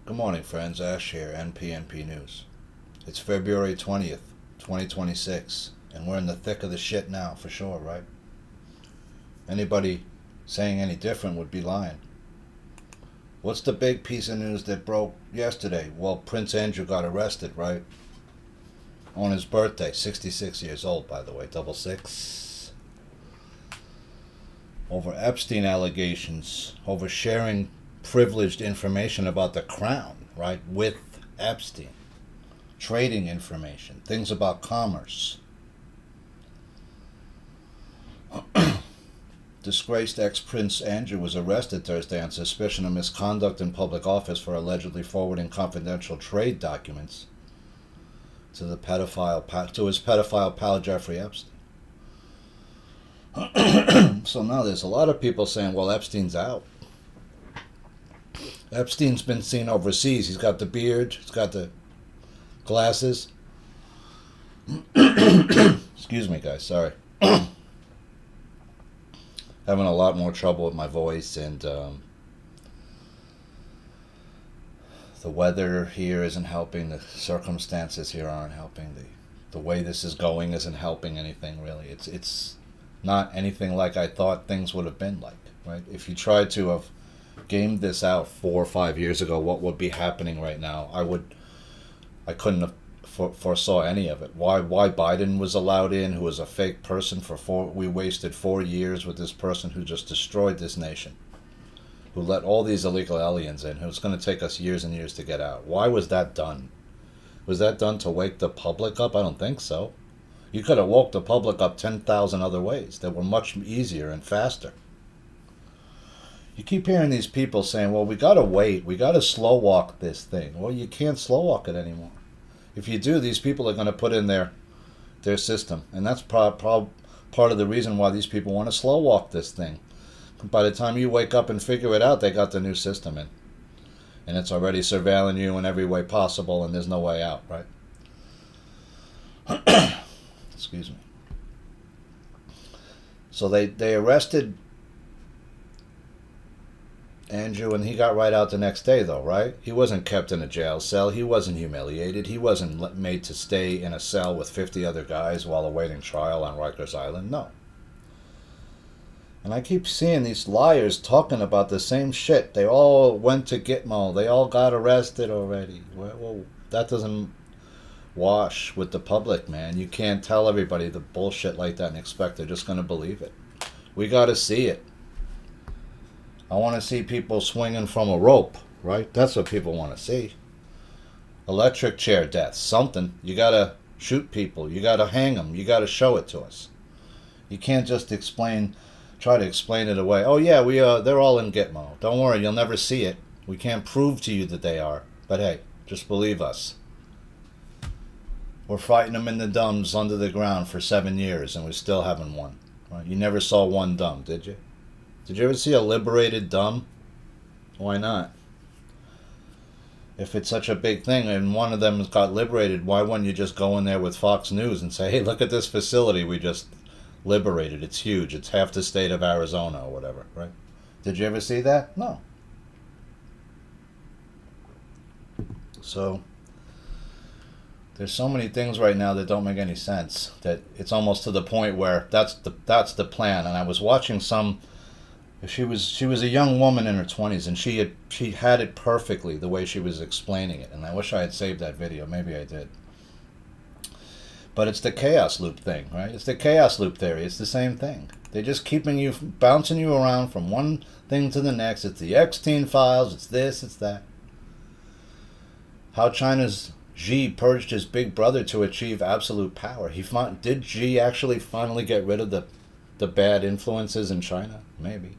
Good morning, friends. Ash here, NPNP News. It's February 20th, 2026, and we're in the thick of the shit now, for sure, right? Anybody saying any different would be lying. What's the big piece of news that broke yesterday? Well, Prince Andrew got arrested, right? On his birthday, 66 years old, by the way, double six. Over Epstein allegations, over sharing privileged information about the crown, right, with Epstein. Trading information, things about commerce. Disgraced ex-Prince Andrew was arrested Thursday on suspicion of misconduct in public office for allegedly forwarding confidential trade documents to his pedophile pal Jeffrey Epstein. So now there's a lot of people saying, well, Epstein's out. Epstein's been seen overseas. He's got the beard, he's got the glasses. Excuse me, guys, sorry. Having a lot more trouble with my voice, and the weather here isn't helping. The circumstances here aren't helping. The way this is going isn't helping anything, really. It's not anything like I thought things would have been like, right? If you tried to have gamed this out 4 or 5 years ago, what would be happening right now? I couldn't have foresaw any of it. Why Biden was allowed in, who was a fake person we wasted 4 years with this person who just destroyed this nation, who let all these illegal aliens in, who's going to take us years and years to get out. Why was that done? Was that done to wake the public up? I don't think so. You could have woke the public up 10,000 other ways that were much easier and faster. You keep hearing these people saying, well, we got to wait. We got to slow walk this thing. Well, you can't slow walk it anymore. If you do, these people are going to put in their system. And that's part of the reason why these people want to slow walk this thing. By the time you wake up and figure it out, they got the new system in. And it's already surveilling you in every way possible, and there's no way out, right? Excuse me. So they arrested Andrew, and he got right out the next day, though, right? He wasn't kept in a jail cell. He wasn't humiliated. He wasn't made to stay in a cell with 50 other guys while awaiting trial on Rikers Island. No. And I keep seeing these liars talking about the same shit. They all went to Gitmo. They all got arrested already. Well, that doesn't wash with the public, man. You can't tell everybody the bullshit like that and expect they're just going to believe it. We got to see it. I want to see people swinging from a rope, right? That's what people want to see. Electric chair deaths, something. You got to shoot people. You got to hang them. You got to show it to us. You can't just try to explain it away. Oh yeah, they're all in Gitmo. Don't worry, you'll never see it. We can't prove to you that they are. But hey, just believe us. We're fighting them in the dumbs under the ground for 7 years, and we still haven't won. Right? You never saw one dumb, did you? Did you ever see a liberated dumb? Why not? If it's such a big thing and one of them got liberated, why wouldn't you just go in there with Fox News and say, hey, look at this facility we just liberated. It's huge. It's half the state of Arizona or whatever, right? Did you ever see that? No. So there's so many things right now that don't make any sense, that it's almost to the point where that's the plan. And I was watching she was a young woman in her 20s, and she had it perfectly the way she was explaining it. And I wish I had saved that video. Maybe I did. But it's the chaos loop thing, right? It's the chaos loop theory. It's the same thing. They're just bouncing you around from one thing to the next. It's the Epstein files. It's this. It's that. How China's Xi purged his big brother to achieve absolute power. Did Xi actually finally get rid of the bad influences in China? Maybe.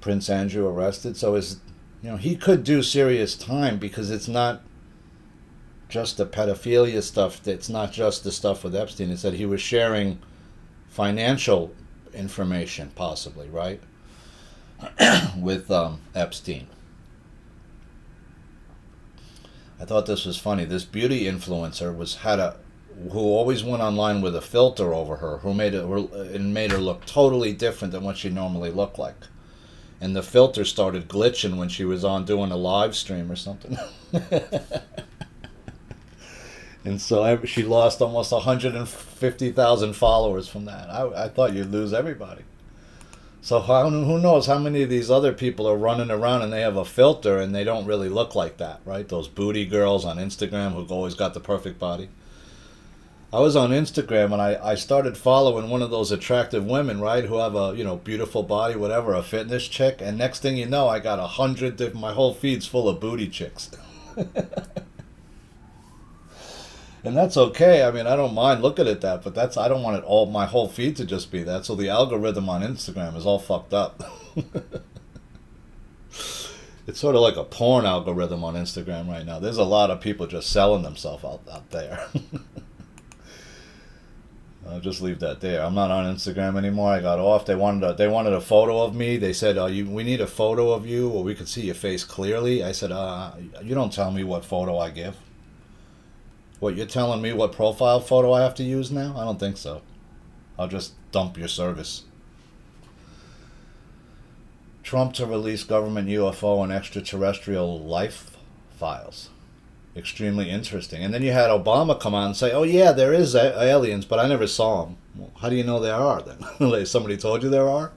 Prince Andrew arrested. So he could do serious time, because it's not just the pedophilia stuff. It's not just the stuff with Epstein. It's that he was sharing financial information, possibly, right? with Epstein. I thought this was funny. This beauty influencer who always went online with a filter over her, who made her look totally different than what she normally looked like. and the filter started glitching when she was on doing a live stream or something. And so she lost almost 150,000 followers from that. I thought you'd lose everybody. So who knows how many of these other people are running around and they have a filter and they don't really look like that, right? Those booty girls on Instagram who've always got the perfect body. I was on Instagram and I started following one of those attractive women, right, who have a, beautiful body, whatever, a fitness chick. And next thing you know, I got 100 different, my whole feed's full of booty chicks. And that's okay. I mean, I don't mind looking at that, but I don't want my whole feed to just be that. So the algorithm on Instagram is all fucked up. It's sort of like a porn algorithm on Instagram right now. There's a lot of people just selling themselves out there. I'll just leave that there. I'm not on Instagram anymore. I got off. They wanted a photo of me. They said, we need a photo of you where we can see your face clearly. I said, you don't tell me what photo I give. What, you're telling me what profile photo I have to use now? I don't think so. I'll just dump your service. Trump to release government UFO and extraterrestrial life files. Extremely interesting. And then you had Obama come on and say, oh yeah, there is aliens, but I never saw them. Well, how do you know there are then? Like somebody told you there are?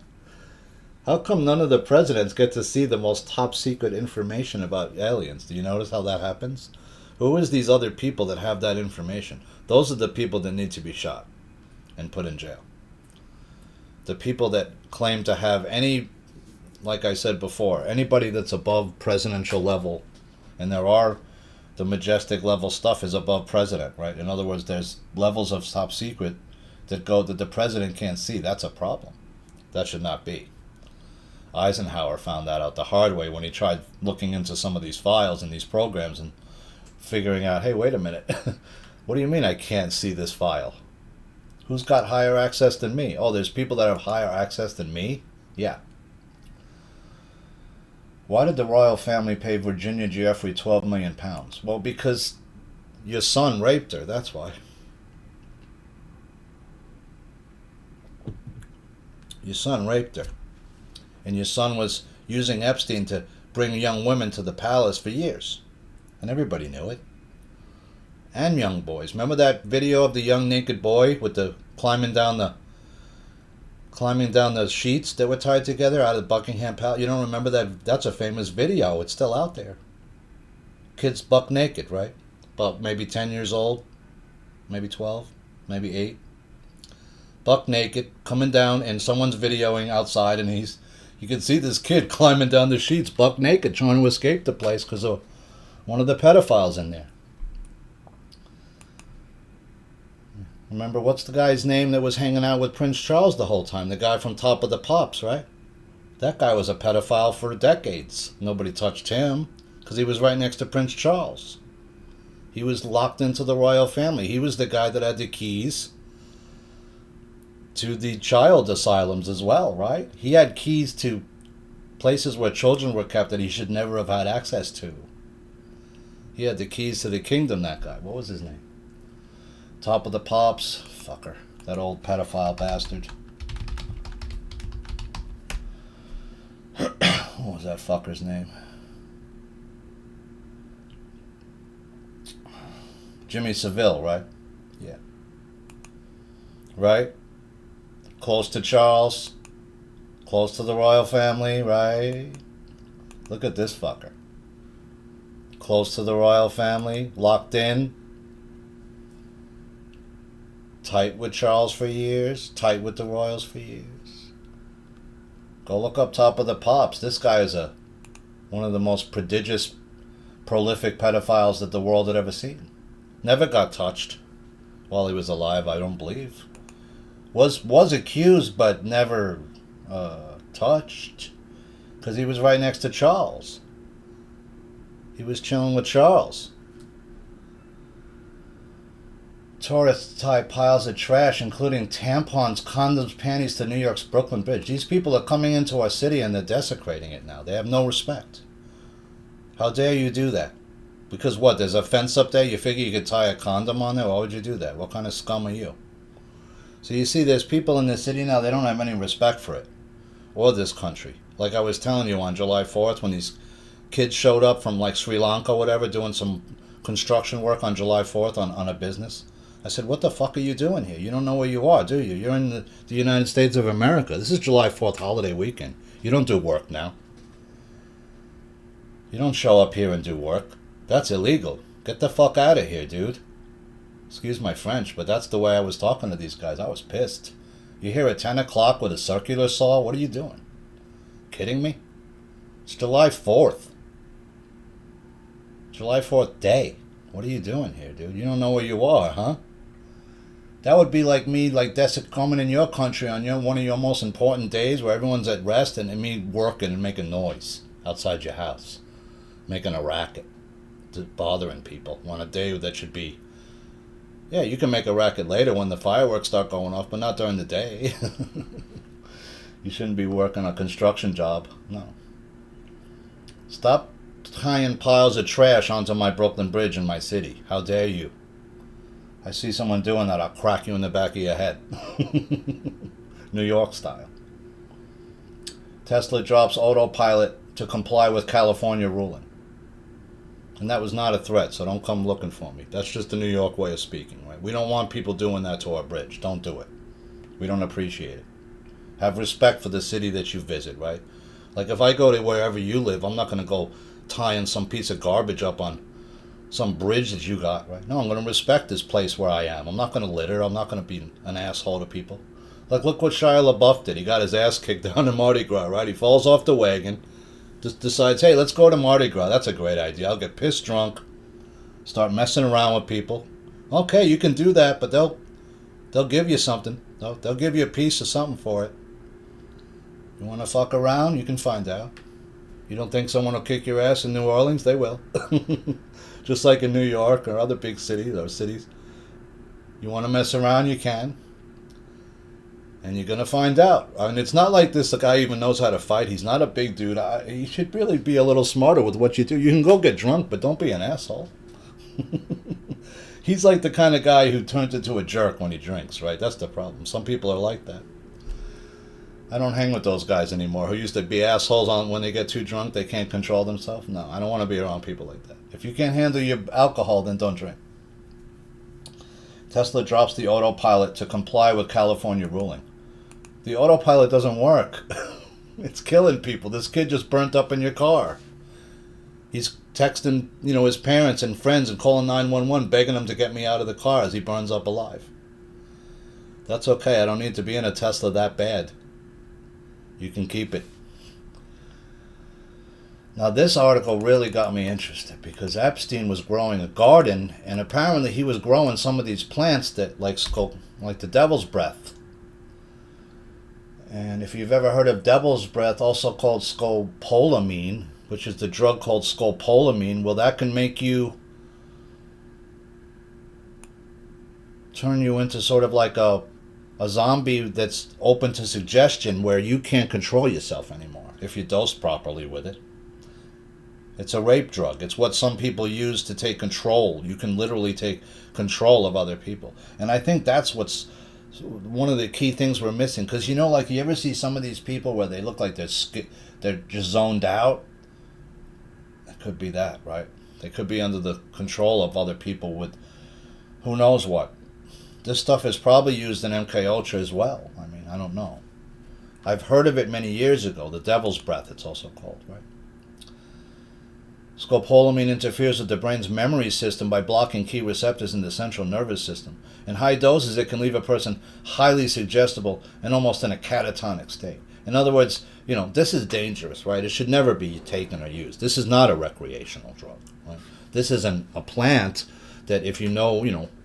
How come none of the presidents get to see the most top secret information about aliens? Do you notice how that happens? Who is these other people that have that information? Those are the people that need to be shot and put in jail. The people that claim to have any, like I said before, anybody that's above presidential level, and the majestic level stuff is above president, right? In other words, there's levels of top secret that the president can't see. That's a problem. That should not be. Eisenhower found that out the hard way when he tried looking into some of these files and these programs and figuring out, hey, wait a minute. What do you mean I can't see this file? Who's got higher access than me? Oh, there's people that have higher access than me? Yeah. Why did the royal family pay Virginia Jeffrey 12 million pounds? Well, because your son raped her, that's why. Your son raped her. And your son was using Epstein to bring young women to the palace for years. And everybody knew it. And young boys. Remember that video of the young naked boy with the climbing down the sheets that were tied together out of Buckingham Palace? You don't remember that? That's a famous video. It's still out there. Kids buck naked, right? About maybe 10 years old, maybe 12, maybe 8. Buck naked, coming down, and someone's videoing outside, and you can see this kid climbing down the sheets, buck naked, trying to escape the place because of one of the pedophiles in there. Remember, what's the guy's name that was hanging out with Prince Charles the whole time? The guy from Top of the Pops, right? That guy was a pedophile for decades. Nobody touched him because he was right next to Prince Charles. He was locked into the royal family. He was the guy that had the keys to the child asylums as well, right? He had keys to places where children were kept that he should never have had access to. He had the keys to the kingdom, that guy. What was his name? Top of the Pops. Fucker. That old pedophile bastard. What was that fucker's name? Jimmy Savile, right? Yeah. Right? Close to Charles. Close to the royal family, right? Look at this fucker. Close to the royal family, locked in. Tight with Charles for years, tight with the royals for years. Go look up Top of the Pops. This guy is one of the most prodigious, prolific pedophiles that the world had ever seen. Never got touched while he was alive, I don't believe. Was accused, but never touched. Because he was right next to Charles. He was chilling with Charles. Tourists tie piles of trash, including tampons, condoms, panties, to New York's Brooklyn Bridge. These people are coming into our city and they're desecrating it now. They have no respect. How dare you do that? Because what, there's a fence up there? You figure you could tie a condom on there? Why would you do that? What kind of scum are you? So you see, there's people in this city now, they don't have any respect for it. Or this country. Like I was telling you on July 4th when these kids showed up from like Sri Lanka or whatever doing some construction work on July 4th on a business. I said, what the fuck are you doing here? You don't know where you are, do you? You're in the United States of America. This is July 4th holiday weekend. You don't do work now. You don't show up here and do work. That's illegal. Get the fuck out of here, dude. Excuse my French, but that's the way I was talking to these guys. I was pissed. You here at 10 o'clock with a circular saw? What are you doing? Kidding me? It's July 4th. July 4th day. What are you doing here, dude? You don't know where you are, huh? That would be like me, like coming in your country on one of your most important days where everyone's at rest and me working and making noise outside your house. Making a racket. Bothering people on a day that should be... Yeah, you can make a racket later when the fireworks start going off, but not during the day. You shouldn't be working a construction job. No. Stop tying piles of trash onto my Brooklyn Bridge in my city. How dare you? I see someone doing that, I'll crack you in the back of your head. New York style. Tesla drops autopilot to comply with California ruling. And that was not a threat, so don't come looking for me. That's just the New York way of speaking, right? We don't want people doing that to our bridge. Don't do it. We don't appreciate it. Have respect for the city that you visit, right? Like if I go to wherever you live, I'm not going to go tying some piece of garbage up on some bridge that you got, right? No, I'm going to respect this place where I am. I'm not going to litter. I'm not going to be an asshole to people. Like, look what Shia LaBeouf did. He got his ass kicked down in Mardi Gras, right? He falls off the wagon, just decides, hey, let's go to Mardi Gras. That's a great idea. I'll get pissed drunk, start messing around with people. Okay, you can do that, but they'll give you something. They'll give you a piece of something for it. You want to fuck around? You can find out. You don't think someone will kick your ass in New Orleans? They will. Just like in New York or other big cities or cities. You want to mess around, you can. And you're going to find out. I mean, it's not like this guy even knows how to fight. He's not a big dude. He should really be a little smarter with what you do. You can go get drunk, but don't be an asshole. He's like the kind of guy who turns into a jerk when he drinks, right? That's the problem. Some people are like that. I don't hang with those guys anymore who used to be assholes on when they get too drunk, they can't control themselves. No, I don't want to be around people like that. If you can't handle your alcohol, then don't drink. Tesla drops the autopilot to comply with California ruling. The autopilot doesn't work. It's killing people. This kid just burnt up in your car. He's texting, his parents and friends and calling 911, begging them to get me out of the car as he burns up alive. That's okay. I don't need to be in a Tesla that bad. You can keep it. Now, this article really got me interested because Epstein was growing a garden, and apparently he was growing some of these plants that like the devil's breath. And if you've ever heard of devil's breath, also called scopolamine, which is the drug called scopolamine, well, that can make you turn you into sort of like a zombie that's open to suggestion where you can't control yourself anymore if you dose properly with it. It's a rape drug. It's what some people use to take control. You can literally take control of other people. And I think that's what's one of the key things we're missing. Because, like you ever see some of these people where they look like they're just zoned out? It could be that, right? They could be under the control of other people with who knows what. This stuff is probably used in MK Ultra as well. I mean, I don't know. I've heard of it many years ago. The devil's breath, it's also called, right? Scopolamine interferes with the brain's memory system by blocking key receptors in the central nervous system. In high doses, it can leave a person highly suggestible and almost in a catatonic state. In other words, this is dangerous, right? It should never be taken or used. This is not a recreational drug, right? This is a plant that if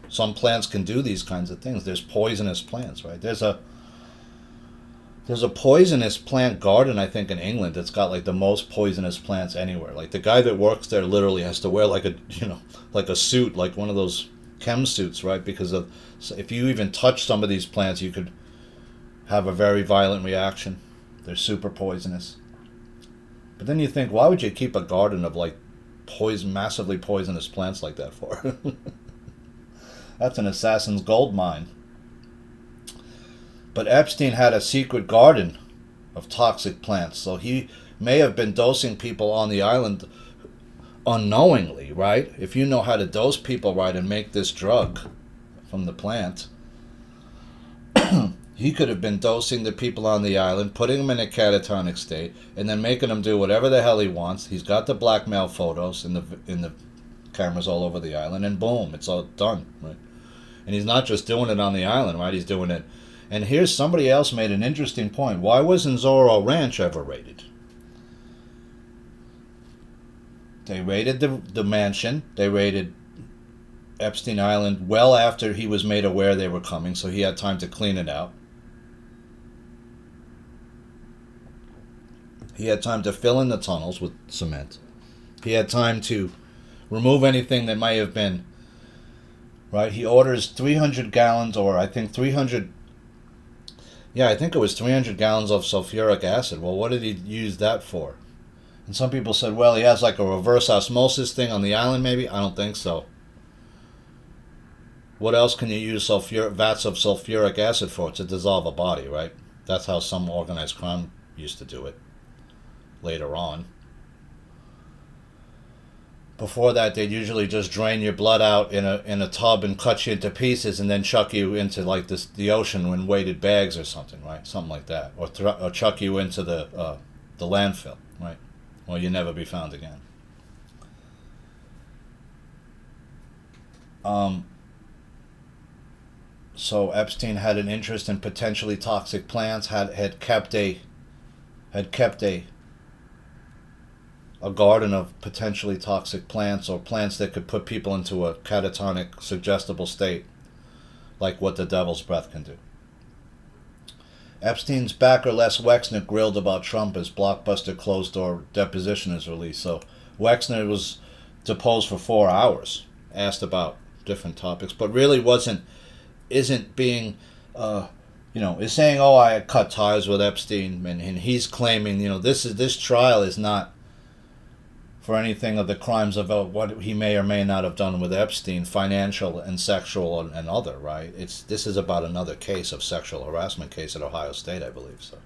some plants can do these kinds of things. There's poisonous plants, right? There's a poisonous plant garden, I think, in England that's got like the most poisonous plants anywhere. Like the guy that works there literally has to wear like a suit, like one of those chem suits, right? Because if you even touch some of these plants, you could have a very violent reaction. They're super poisonous. But then you think, why would you keep a garden of like massively poisonous plants like that for? That's an assassin's gold mine. But Epstein had a secret garden of toxic plants. So he may have been dosing people on the island unknowingly, right? If you know how to dose people right and make this drug from the plant, he could have been dosing the people on the island, putting them in a catatonic state, and then making them do whatever the hell he wants. He's got the blackmail photos in the cameras all over the island, and boom, it's all done, right? And he's not just doing it on the island, right? He's doing it. And here's somebody else made an interesting point. Why wasn't Zorro Ranch ever raided? They raided the mansion. They raided Epstein Island well after he was made aware they were coming, so he had time to clean it out. He had time to fill in the tunnels with cement. He had time to remove anything that might have been, right? He orders 300 gallons, or I think 300, yeah, I think it was 300 gallons of sulfuric acid. Well, what did he use that for? And some people said, well, he has like a reverse osmosis thing on the island, maybe. I don't think so. What else can you use vats of sulfuric acid for? To dissolve a body, right? That's how some organized crime used to do it later on. Before that, they'd usually just drain your blood out in a tub and cut you into pieces and then chuck you into like the ocean in weighted bags or something, right? Something like that, or chuck you into the landfill, right? Or you never be found again. So Epstein had an interest in potentially toxic plants. Had kept a garden of potentially toxic plants, or plants that could put people into a catatonic, suggestible state, like what the devil's breath can do. Epstein's backer Les Wexner grilled about Trump as blockbuster closed-door deposition is released. So Wexner was deposed for 4 hours, asked about different topics, but really isn't being, is saying, oh, I cut ties with Epstein, and he's claiming, this trial is not for anything of the crimes of what he may or may not have done with Epstein, financial and sexual and other, right? This is about another case of sexual harassment case at Ohio State, I believe. So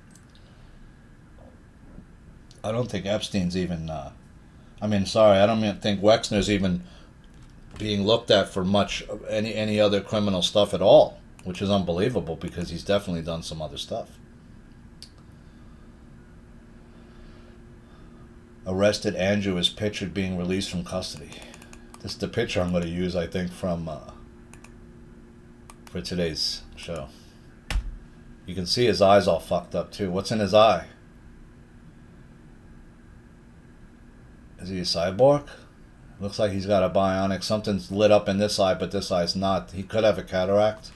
I don't think Epstein's even, I don't think Wexner's even being looked at for much of any other criminal stuff at all, which is unbelievable because he's definitely done some other stuff. Arrested Andrew is pictured being released from custody. This is the picture I'm going to use, I think, for today's show. You can see his eyes all fucked up too. What's in his eye? Is he a cyborg? Looks like he's got a bionic. Something's lit up in this eye, but this eye's not. He could have a cataract.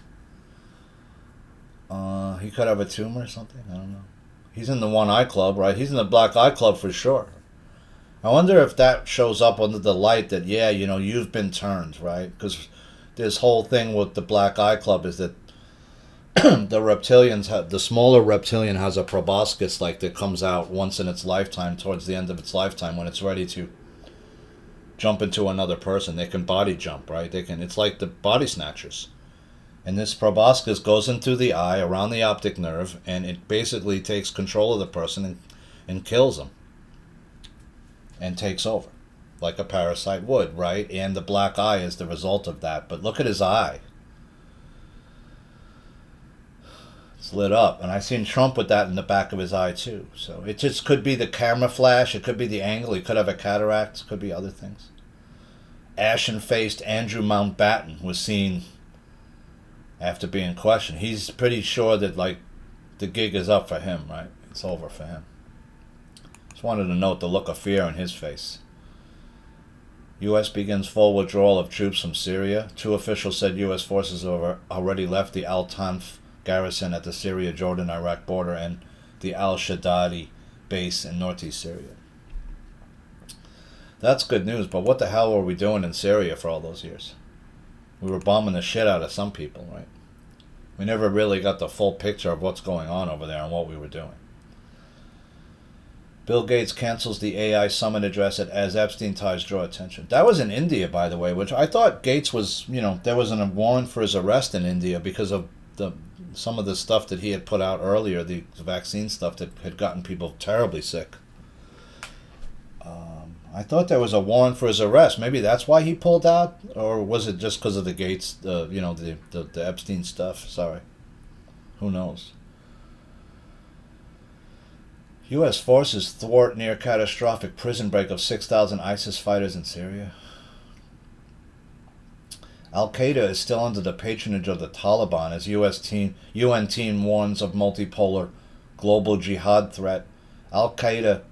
He could have a tumor or something. I don't know. He's in the One Eye Club, right? He's in the Black Eye Club for sure. I wonder if that shows up under the light that, yeah, you've been turned, right? Because this whole thing with the Black Eye Club is that the smaller reptilian has a proboscis that comes out once in its lifetime, towards the end of its lifetime, when it's ready to jump into another person. They can body jump, right? It's like the body snatchers. And this proboscis goes into the eye, around the optic nerve, and it basically takes control of the person and kills them. And takes over, like a parasite would, right? And the black eye is the result of that. But look at his eye. It's lit up. And I've seen Trump with that in the back of his eye too. So it just could be the camera flash. It could be the angle. He could have a cataract. It could be other things. Ashen-faced Andrew Mountbatten was seen after being questioned. He's pretty sure that, the gig is up for him, right? It's over for him. Wanted to note the look of fear on his face. U.S. begins full withdrawal of troops from Syria. 2 officials said U.S. forces have already left the Al-Tanf garrison at the Syria-Jordan-Iraq border and the Al-Shaddadi base in northeast Syria. That's good news, but what the hell were we doing in Syria for all those years? We were bombing the shit out of some people, right? We never really got the full picture of what's going on over there and what we were doing. Bill Gates cancels the AI summit address as Epstein ties draw attention. That was in India, by the way, which I thought Gates was, there wasn't a warrant for his arrest in India because of the some of the stuff that he had put out earlier, the vaccine stuff that had gotten people terribly sick. I thought there was a warrant for his arrest. Maybe that's why he pulled out, or was it just because of the Gates, the Epstein stuff? Sorry, who knows? U.S. forces thwart near catastrophic prison break of 6,000 ISIS fighters in Syria. Al-Qaeda is still under the patronage of the Taliban as UN team warns of multipolar global jihad threat. Al-Qaeda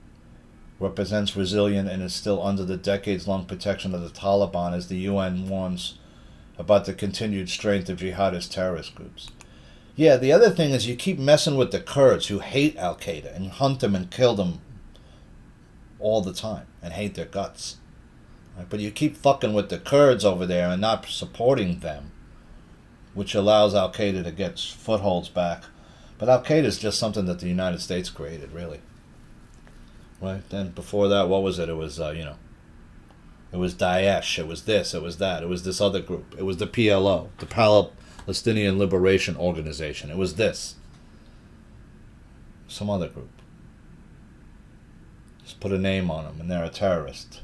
represents resilient and is still under the decades-long protection of the Taliban as the UN warns about the continued strength of jihadist terrorist groups. Yeah, the other thing is you keep messing with the Kurds who hate Al-Qaeda and hunt them and kill them all the time and hate their guts. Right? But you keep fucking with the Kurds over there and not supporting them, which allows Al-Qaeda to get footholds back. But Al-Qaeda is just something that the United States created, really. Right? Then before that, what was it? It was, it was Daesh. It was this. It was that. It was this other group. It was the PLO, the Palestinian Liberation Organization. It was this. Some other group. Just put a name on them, and they're a terrorist.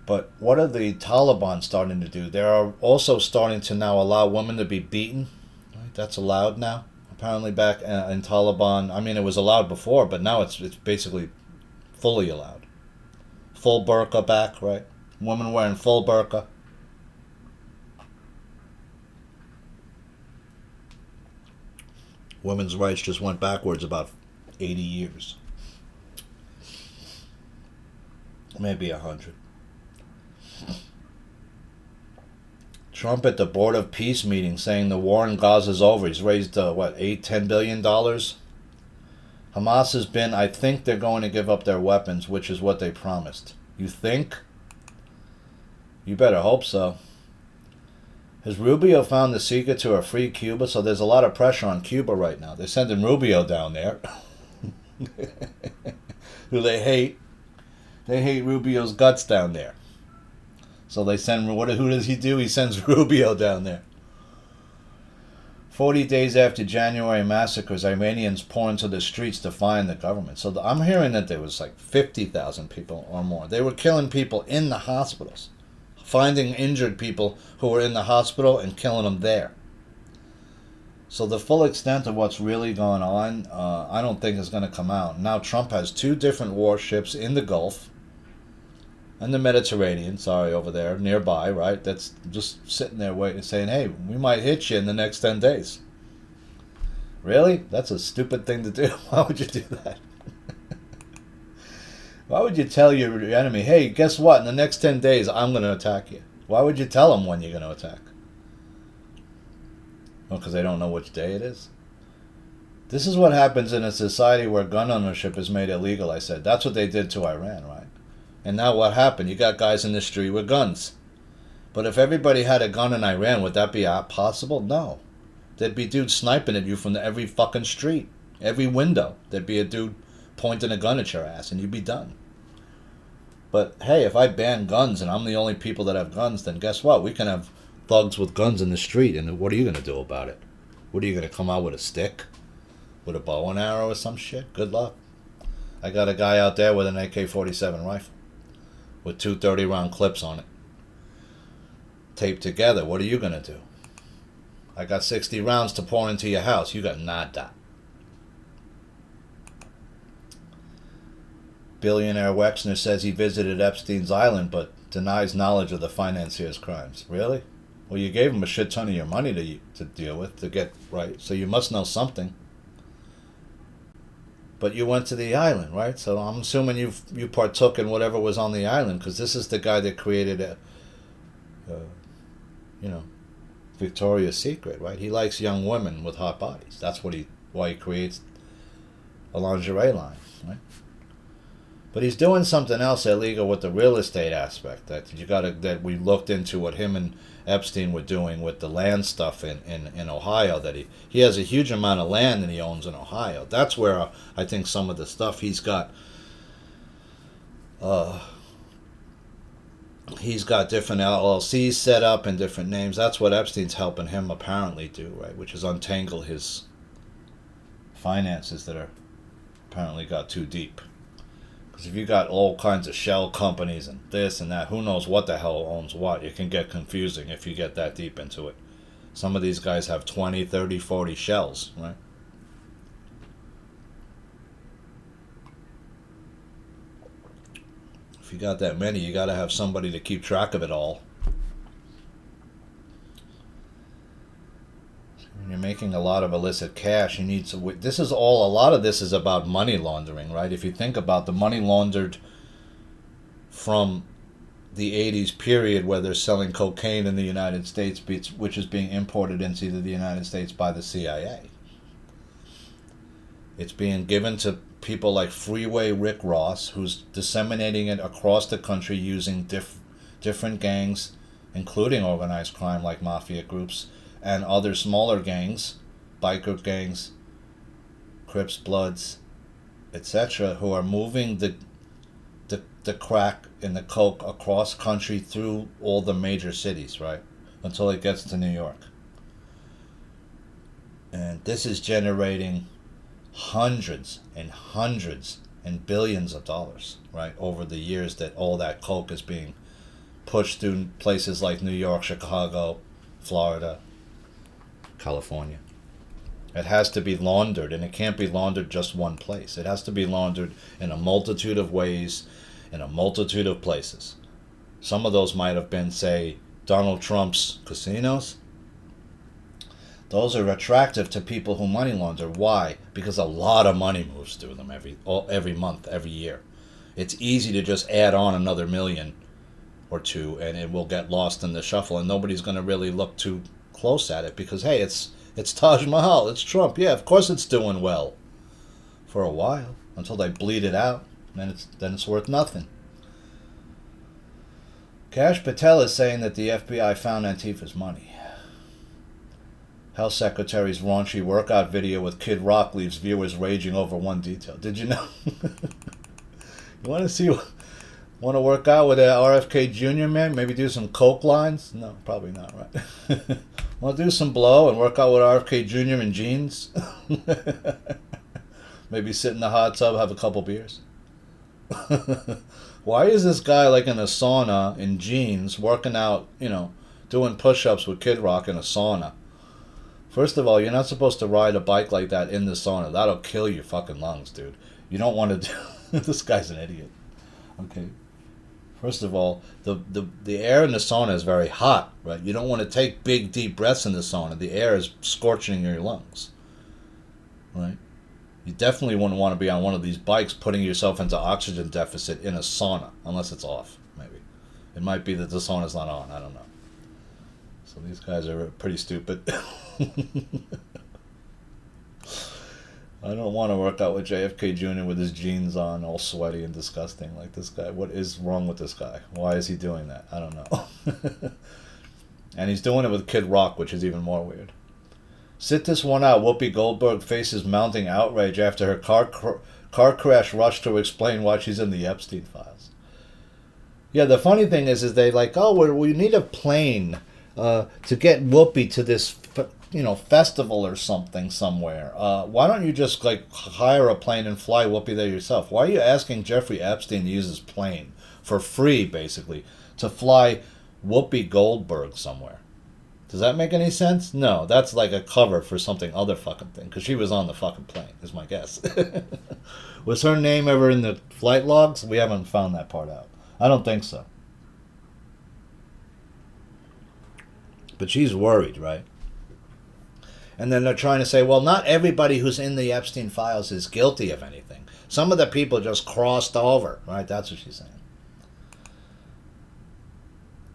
But what are the Taliban starting to do? They are also starting to now allow women to be beaten. Right? That's allowed now. Apparently back in Taliban, I mean, it was allowed before, but now it's basically fully allowed. Full burqa back, right? Women wearing full burqa. Women's rights just went backwards about 80 years. Maybe 100. Trump at the Board of Peace meeting saying the war in Gaza is over. He's raised, $10 billion? Hamas has been, I think they're going to give up their weapons, which is what they promised. You think? You better hope so. Has Rubio found the secret to a free Cuba? So there's a lot of pressure on Cuba right now. They're sending Rubio down there. Who they hate. They hate Rubio's guts down there. So they send, who does he do? He sends Rubio down there. 40 days after January massacres, Iranians pour into the streets to find the government. So I'm hearing that there was like 50,000 people or more. They were killing people in the hospitals. Finding injured people who were in the hospital and killing them there. So the full extent of what's really going on, I don't think is going to come out. Now Trump has 2 different warships in the Gulf. And the Mediterranean, over there, nearby, right? That's just sitting there waiting, saying, hey, we might hit you in the next 10 days. Really? That's a stupid thing to do. Why would you do that? Why would you tell your enemy, hey, guess what? In the next 10 days, I'm going to attack you. Why would you tell them when you're going to attack? Well, because they don't know which day it is. This is what happens in a society where gun ownership is made illegal, I said. That's what they did to Iran, right? And now what happened? You got guys in the street with guns. But if everybody had a gun in Iran, would that be possible? No. There'd be dudes sniping at you from every fucking street. Every window. There'd be a dude pointing a gun at your ass and you'd be done. But hey, if I ban guns and I'm the only people that have guns, then guess what? We can have thugs with guns in the street, and what are you going to do about it? What are you going to come out with a stick? With a bow and arrow or some shit? Good luck. I got a guy out there with an AK-47 rifle. With 2 30-round clips on it. Taped together. What are you going to do? I got 60 rounds to pour into your house. You got nada. Billionaire Wexner says he visited Epstein's island but denies knowledge of the financier's crimes. Really? Well, you gave him a shit ton of your money to deal with, to get right. So you must know something. But you went to the island, right? So I'm assuming you partook in whatever was on the island, because this is the guy that created Victoria's Secret, right? He likes young women with hot bodies. That's why he creates a lingerie line, right? But he's doing something else illegal with the real estate aspect that we looked into what him and Epstein were doing with the land stuff in Ohio. That he has a huge amount of land that he owns in Ohio. That's where I think some of the stuff he's got He's got different LLCs set up and different names. That's what Epstein's helping him apparently do, right? Which is untangle his finances that are apparently got too deep. Because if you got all kinds of shell companies and this and that, who knows what the hell owns what? It can get confusing if you get that deep into it. Some of these guys have 20, 30, 40 shells, right? If you got that many, you got to have somebody to keep track of it all. When you're making a lot of illicit cash, you need to. This is all. A lot of this is about money laundering, right? If you think about the money laundered from the 80s period, where they're selling cocaine in the United States, which is being imported into the United States by the CIA. It's being given to people like Freeway Rick Ross, who's disseminating it across the country using different gangs, including organized crime like mafia groups, and other smaller gangs, biker gangs, Crips, Bloods, etc., who are moving the crack and the coke across country through all the major cities, right, until it gets to New York. And this is generating hundreds and hundreds and billions of dollars, right, over the years that all that coke is being pushed through places like New York, Chicago, Florida, California. It has to be laundered, and it can't be laundered just one place. It has to be laundered in a multitude of ways, in a multitude of places. Some of those might have been, say, Donald Trump's casinos. Those are attractive to people who money launder. Why? Because a lot of money moves through them every month, every year. It's easy to just add on another million or two, and it will get lost in the shuffle, and nobody's going to really look too close at it because, hey, it's Taj Mahal, it's Trump. Yeah, of course it's doing well for a while until they bleed it out, and then it's worth nothing. Kash Patel is saying that the FBI found Antifa's money. Health Secretary's raunchy workout video with Kid Rock leaves viewers raging over one detail. Did you know? You want to work out with RFK Jr., man? Maybe do some coke lines? No, probably not, right? Want to do some blow and work out with RFK Jr. in jeans? Maybe sit in the hot tub, have a couple beers? Why is this guy like in a sauna in jeans, working out, doing push-ups with Kid Rock in a sauna? First of all, you're not supposed to ride a bike like that in the sauna. That'll kill your fucking lungs, dude. You don't want to do... This guy's an idiot. Okay. First of all, the air in the sauna is very hot, right? You don't want to take big, deep breaths in the sauna. The air is scorching your lungs, right? You definitely wouldn't want to be on one of these bikes putting yourself into oxygen deficit in a sauna, unless it's off, maybe. It might be that the sauna's not on. I don't know. So these guys are pretty stupid. I don't want to work out with JFK Jr. with his jeans on, all sweaty and disgusting like this guy. What is wrong with this guy? Why is he doing that? I don't know. And he's doing it with Kid Rock, which is even more weird. Sit this one out. Whoopi Goldberg faces mounting outrage after her car crash rushed to explain why she's in the Epstein files. Yeah, the funny thing is they like, oh, we need a plane to get Whoopi to this festival or something somewhere. Why don't you just hire a plane and fly Whoopi there yourself? Why are you asking Jeffrey Epstein to use his plane for free, basically, to fly Whoopi Goldberg somewhere? Does that make any sense? No, that's like a cover for something other fucking thing, because she was on the fucking plane, is my guess. Was her name ever in the flight logs? We haven't found that part out. I don't think so. But she's worried, right? And then they're trying to say, well, not everybody who's in the Epstein files is guilty of anything. Some of the people just crossed over, right? That's what she's saying.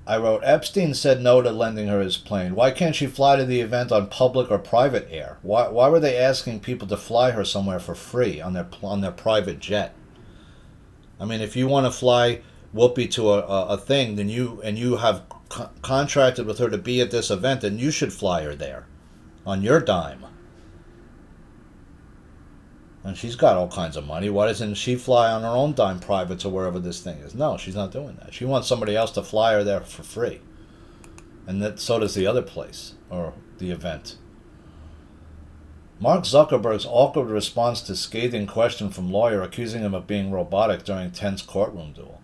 I wrote, Epstein said no to lending her his plane. Why can't she fly to the event on public or private air? Why were they asking people to fly her somewhere for free on their private jet? I mean, if you want to fly Whoopi to a thing, then you have contracted with her to be at this event, then you should fly her there on your dime. And she's got all kinds of money. Why doesn't she fly on her own dime private to wherever this thing is? No, she's not doing that. She wants somebody else to fly her there for free. And that so does the other place, or the event. Mark Zuckerberg's awkward response to scathing question from lawyer accusing him of being robotic during tense courtroom duel.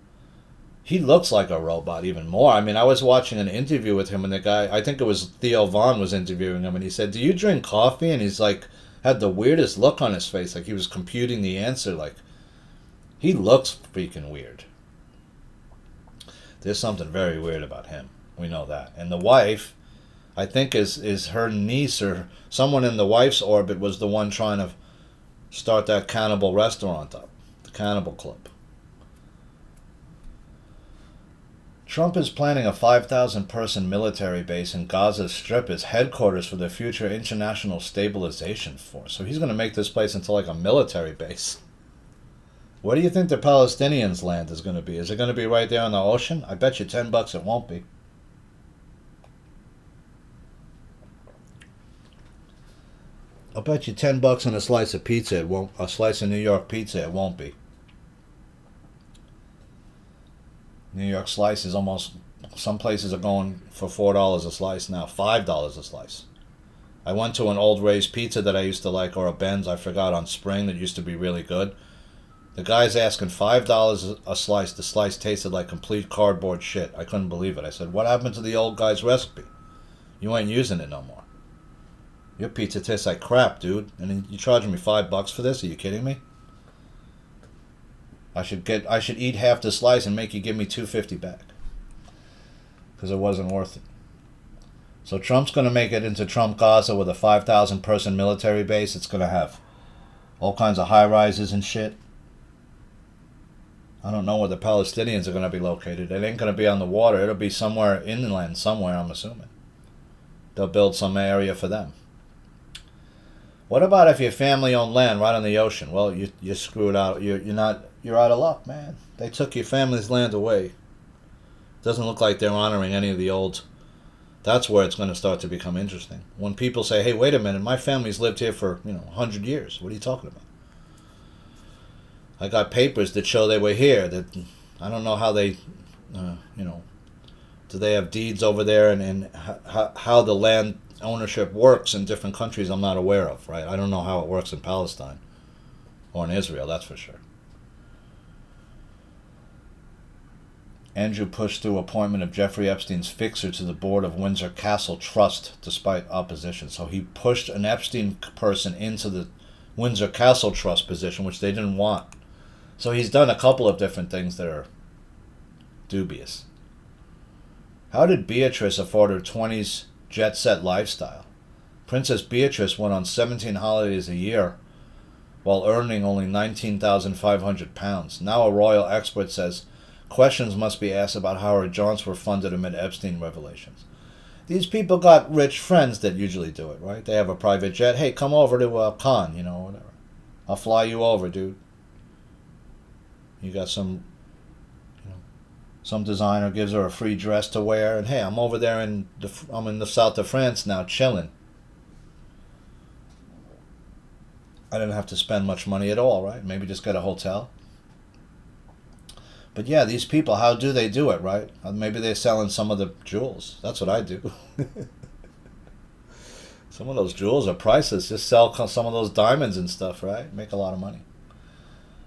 He looks like a robot even more. I mean, I was watching an interview with him and the guy, I think it was Theo Vaughn was interviewing him, and he said, "Do you drink coffee?" And he's like, had the weirdest look on his face, like he was computing the answer. Like, he looks freaking weird. There's something very weird about him. We know that. And the wife, I think is her niece or someone in the wife's orbit was the one trying to start that cannibal restaurant up, the Cannibal Club. Trump is planning a 5,000-person military base in Gaza Strip as headquarters for the future International Stabilization Force. So he's going to make this place into like a military base. Where do you think the Palestinians' land is going to be? Is it going to be right there on the ocean? I bet you $10 it won't be. I'll bet you $10 on a slice of pizza. It won't. A slice of New York pizza. It won't be. New York slice is almost. Some places are going for $4 a slice now. $5 a slice. I went to an old Ray's Pizza that I used to like, or a Ben's, I forgot, on Spring that used to be really good. The guy's asking $5 a slice. The slice tasted like complete cardboard shit. I couldn't believe it. I said, "What happened to the old guy's recipe? You ain't using it no more. Your pizza tastes like crap, dude. And you charging me $5 for this? Are you kidding me? I should eat half the slice and make you give me $2.50 back, because it wasn't worth it." So Trump's going to make it into Trump Gaza with a 5,000-person military base. It's going to have all kinds of high-rises and shit. I don't know where the Palestinians are going to be located. It ain't going to be on the water. It'll be somewhere inland, somewhere, I'm assuming. They'll build some area for them. What about if your family owned land right on the ocean? Well, you're screwed out. You're out of luck, man. They took your family's land away. Doesn't look like they're honoring any of the old. That's where it's going to start to become interesting. When people say, "Hey, wait a minute, my family's lived here for 100 years. What are you talking about? I got papers that show they were here. That I don't know how they, do they have deeds over there and how the land ownership works in different countries? I'm not aware of, right? I don't know how it works in Palestine or in Israel, that's for sure. Andrew pushed through appointment of Jeffrey Epstein's fixer to the board of Windsor Castle Trust despite opposition. So he pushed an Epstein person into the Windsor Castle Trust position, which they didn't want. So he's done a couple of different things that are dubious. How did Beatrice afford her 20s jet-set lifestyle? Princess Beatrice went on 17 holidays a year while earning only £19,500. Now a royal expert says questions must be asked about how her jaunts were funded amid Epstein revelations. These people got rich friends that usually do it, right? They have a private jet. "Hey, come over to Cannes, whatever. I'll fly you over, dude. You got some designer gives her a free dress to wear, and hey, I'm over there I'm in the south of France now, chilling. I didn't have to spend much money at all, right? Maybe just get a hotel." But yeah, these people, how do they do it, right? Maybe they're selling some of the jewels. That's what I do. Some of those jewels are priceless. Just sell some of those diamonds and stuff, right? Make a lot of money.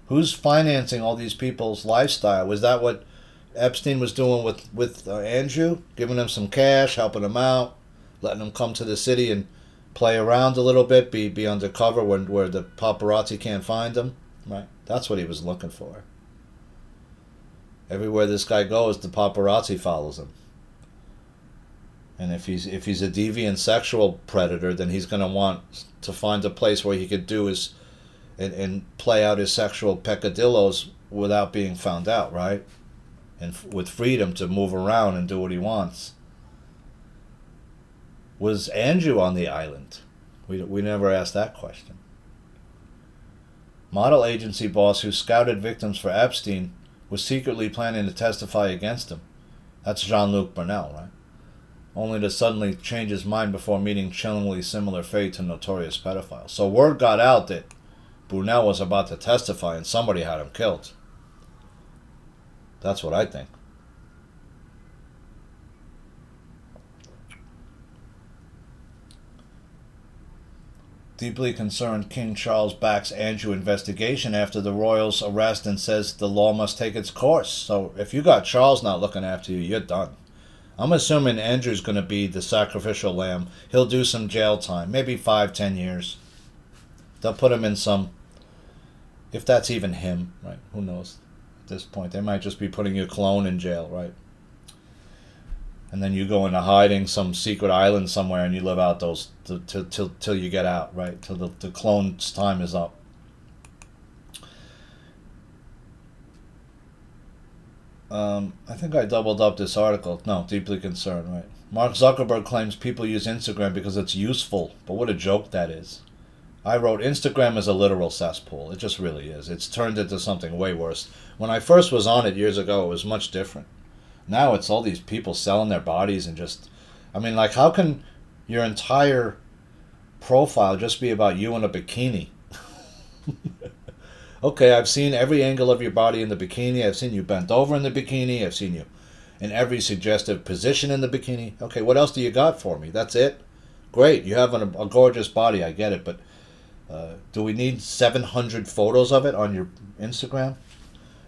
Who's financing all these people's lifestyle? Was that what Epstein was doing with Andrew? Giving them some cash, helping them out, letting them come to the city and play around a little bit, be undercover where the paparazzi can't find them, right? That's what he was looking for. Everywhere this guy goes, the paparazzi follows him. And if he's a deviant sexual predator, then he's going to want to find a place where he could do his and play out his sexual peccadillos without being found out, right? And with freedom to move around and do what he wants. Was Andrew on the island? We never asked that question. Model agency boss who scouted victims for Epstein was secretly planning to testify against him. That's Jean-Luc Brunel, right? Only to suddenly change his mind before meeting chillingly similar fate to notorious pedophiles. So word got out that Brunel was about to testify and somebody had him killed. That's what I think. Deeply concerned, King Charles backs Andrew investigation after the royals' arrest and says the law must take its course. So if you got Charles not looking after you, you're done. I'm assuming Andrew's going to be the sacrificial lamb. He'll do some jail time, maybe 5-10 years. They'll put him in some, if that's even him, right? Who knows at this point? They might just be putting your clone in jail, right? And then you go into hiding some secret island somewhere and you live out those till you get out, right? Till the clone's time is up. I think I doubled up this article. No, deeply concerned, right? Mark Zuckerberg claims people use Instagram because it's useful, but what a joke that is. I wrote, Instagram is a literal cesspool. It just really is. It's turned into something way worse. When I first was on it years ago, it was much different. Now it's all these people selling their bodies and just... I mean, like, how can your entire profile just be about you in a bikini? Okay, I've seen every angle of your body in the bikini. I've seen you bent over in the bikini. I've seen you in every suggestive position in the bikini. Okay, what else do you got for me? That's it? Great, you have a gorgeous body. I get it, but do we need 700 photos of it on your Instagram?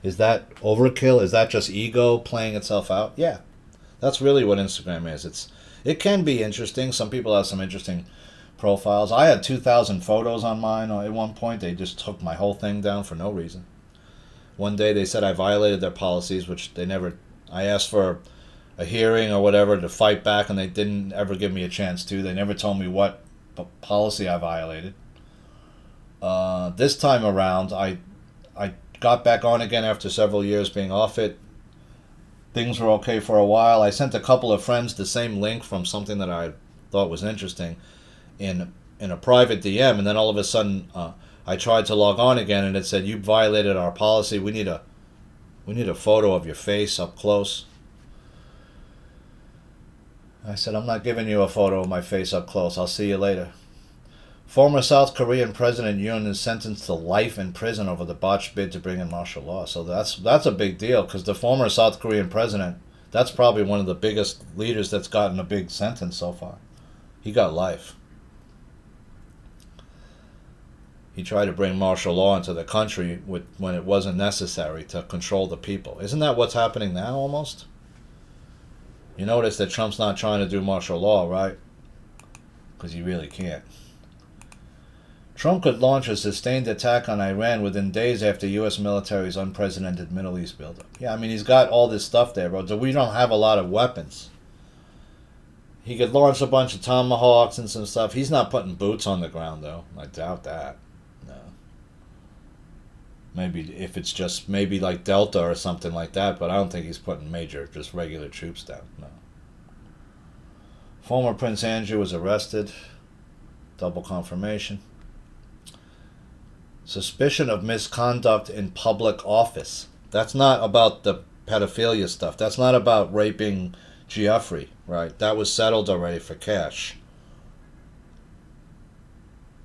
Is that overkill? Is that just ego playing itself out? Yeah, that's really what Instagram is. It can be interesting. Some people have some interesting profiles. I had 2,000 photos on mine at one point. They just took my whole thing down for no reason. One day they said I violated their policies, which they never... I asked for a hearing or whatever to fight back, and they didn't ever give me a chance to. They never told me what policy I violated. This time around, I got back on again after several years being off it. Things were okay for a while. I sent a couple of friends the same link from something that I thought was interesting in a private DM, and then all of a sudden I tried to log on again, and it said, you violated our policy. We need a photo of your face up close. I said, I'm not giving you a photo of my face up close. I'll see you later. Former South Korean President Yoon is sentenced to life in prison over the botched bid to bring in martial law. So that's a big deal, because the former South Korean president, that's probably one of the biggest leaders that's gotten a big sentence so far. He got life. He tried to bring martial law into the country when it wasn't necessary to control the people. Isn't that what's happening now, almost? You notice that Trump's not trying to do martial law, right? Because he really can't. Trump could launch a sustained attack on Iran within days after U.S. military's unprecedented Middle East buildup. Yeah, I mean, he's got all this stuff there, bro. So we don't have a lot of weapons. He could launch a bunch of tomahawks and some stuff. He's not putting boots on the ground, though. I doubt that. No. Maybe if it's just maybe like Delta or something like that, but I don't think he's putting major, just regular troops down. No. Former Prince Andrew was arrested. Double confirmation. Suspicion of misconduct in public office. That's not about the pedophilia stuff. That's not about raping Jeffrey, right? That was settled already for cash.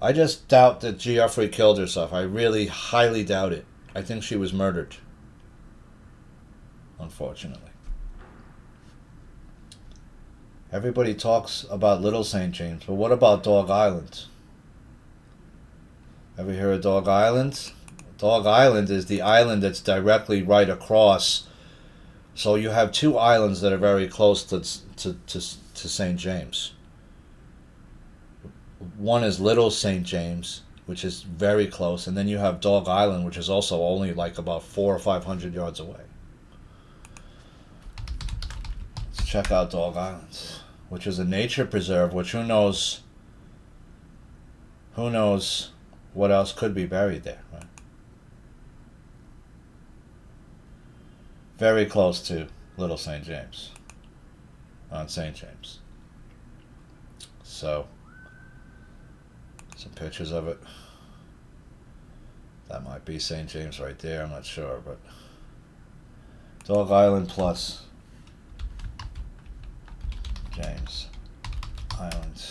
I just doubt that Jeffrey killed herself. I really highly doubt it. I think she was murdered. Unfortunately. Everybody talks about Little St. James, but what about Dog Island? Ever hear of Dog Island? Dog Island is the island that's directly right across. So you have two islands that are very close to St. James. One is Little St. James, which is very close, and then you have Dog Island, which is also only like about 400 or 500 yards away. Let's check out Dog Island, which is a nature preserve, which who knows what else could be buried there, right? Very close to Little St. James, on St. James. So, some pictures of it. That might be St. James right there, I'm not sure, but Dog Island plus James Island.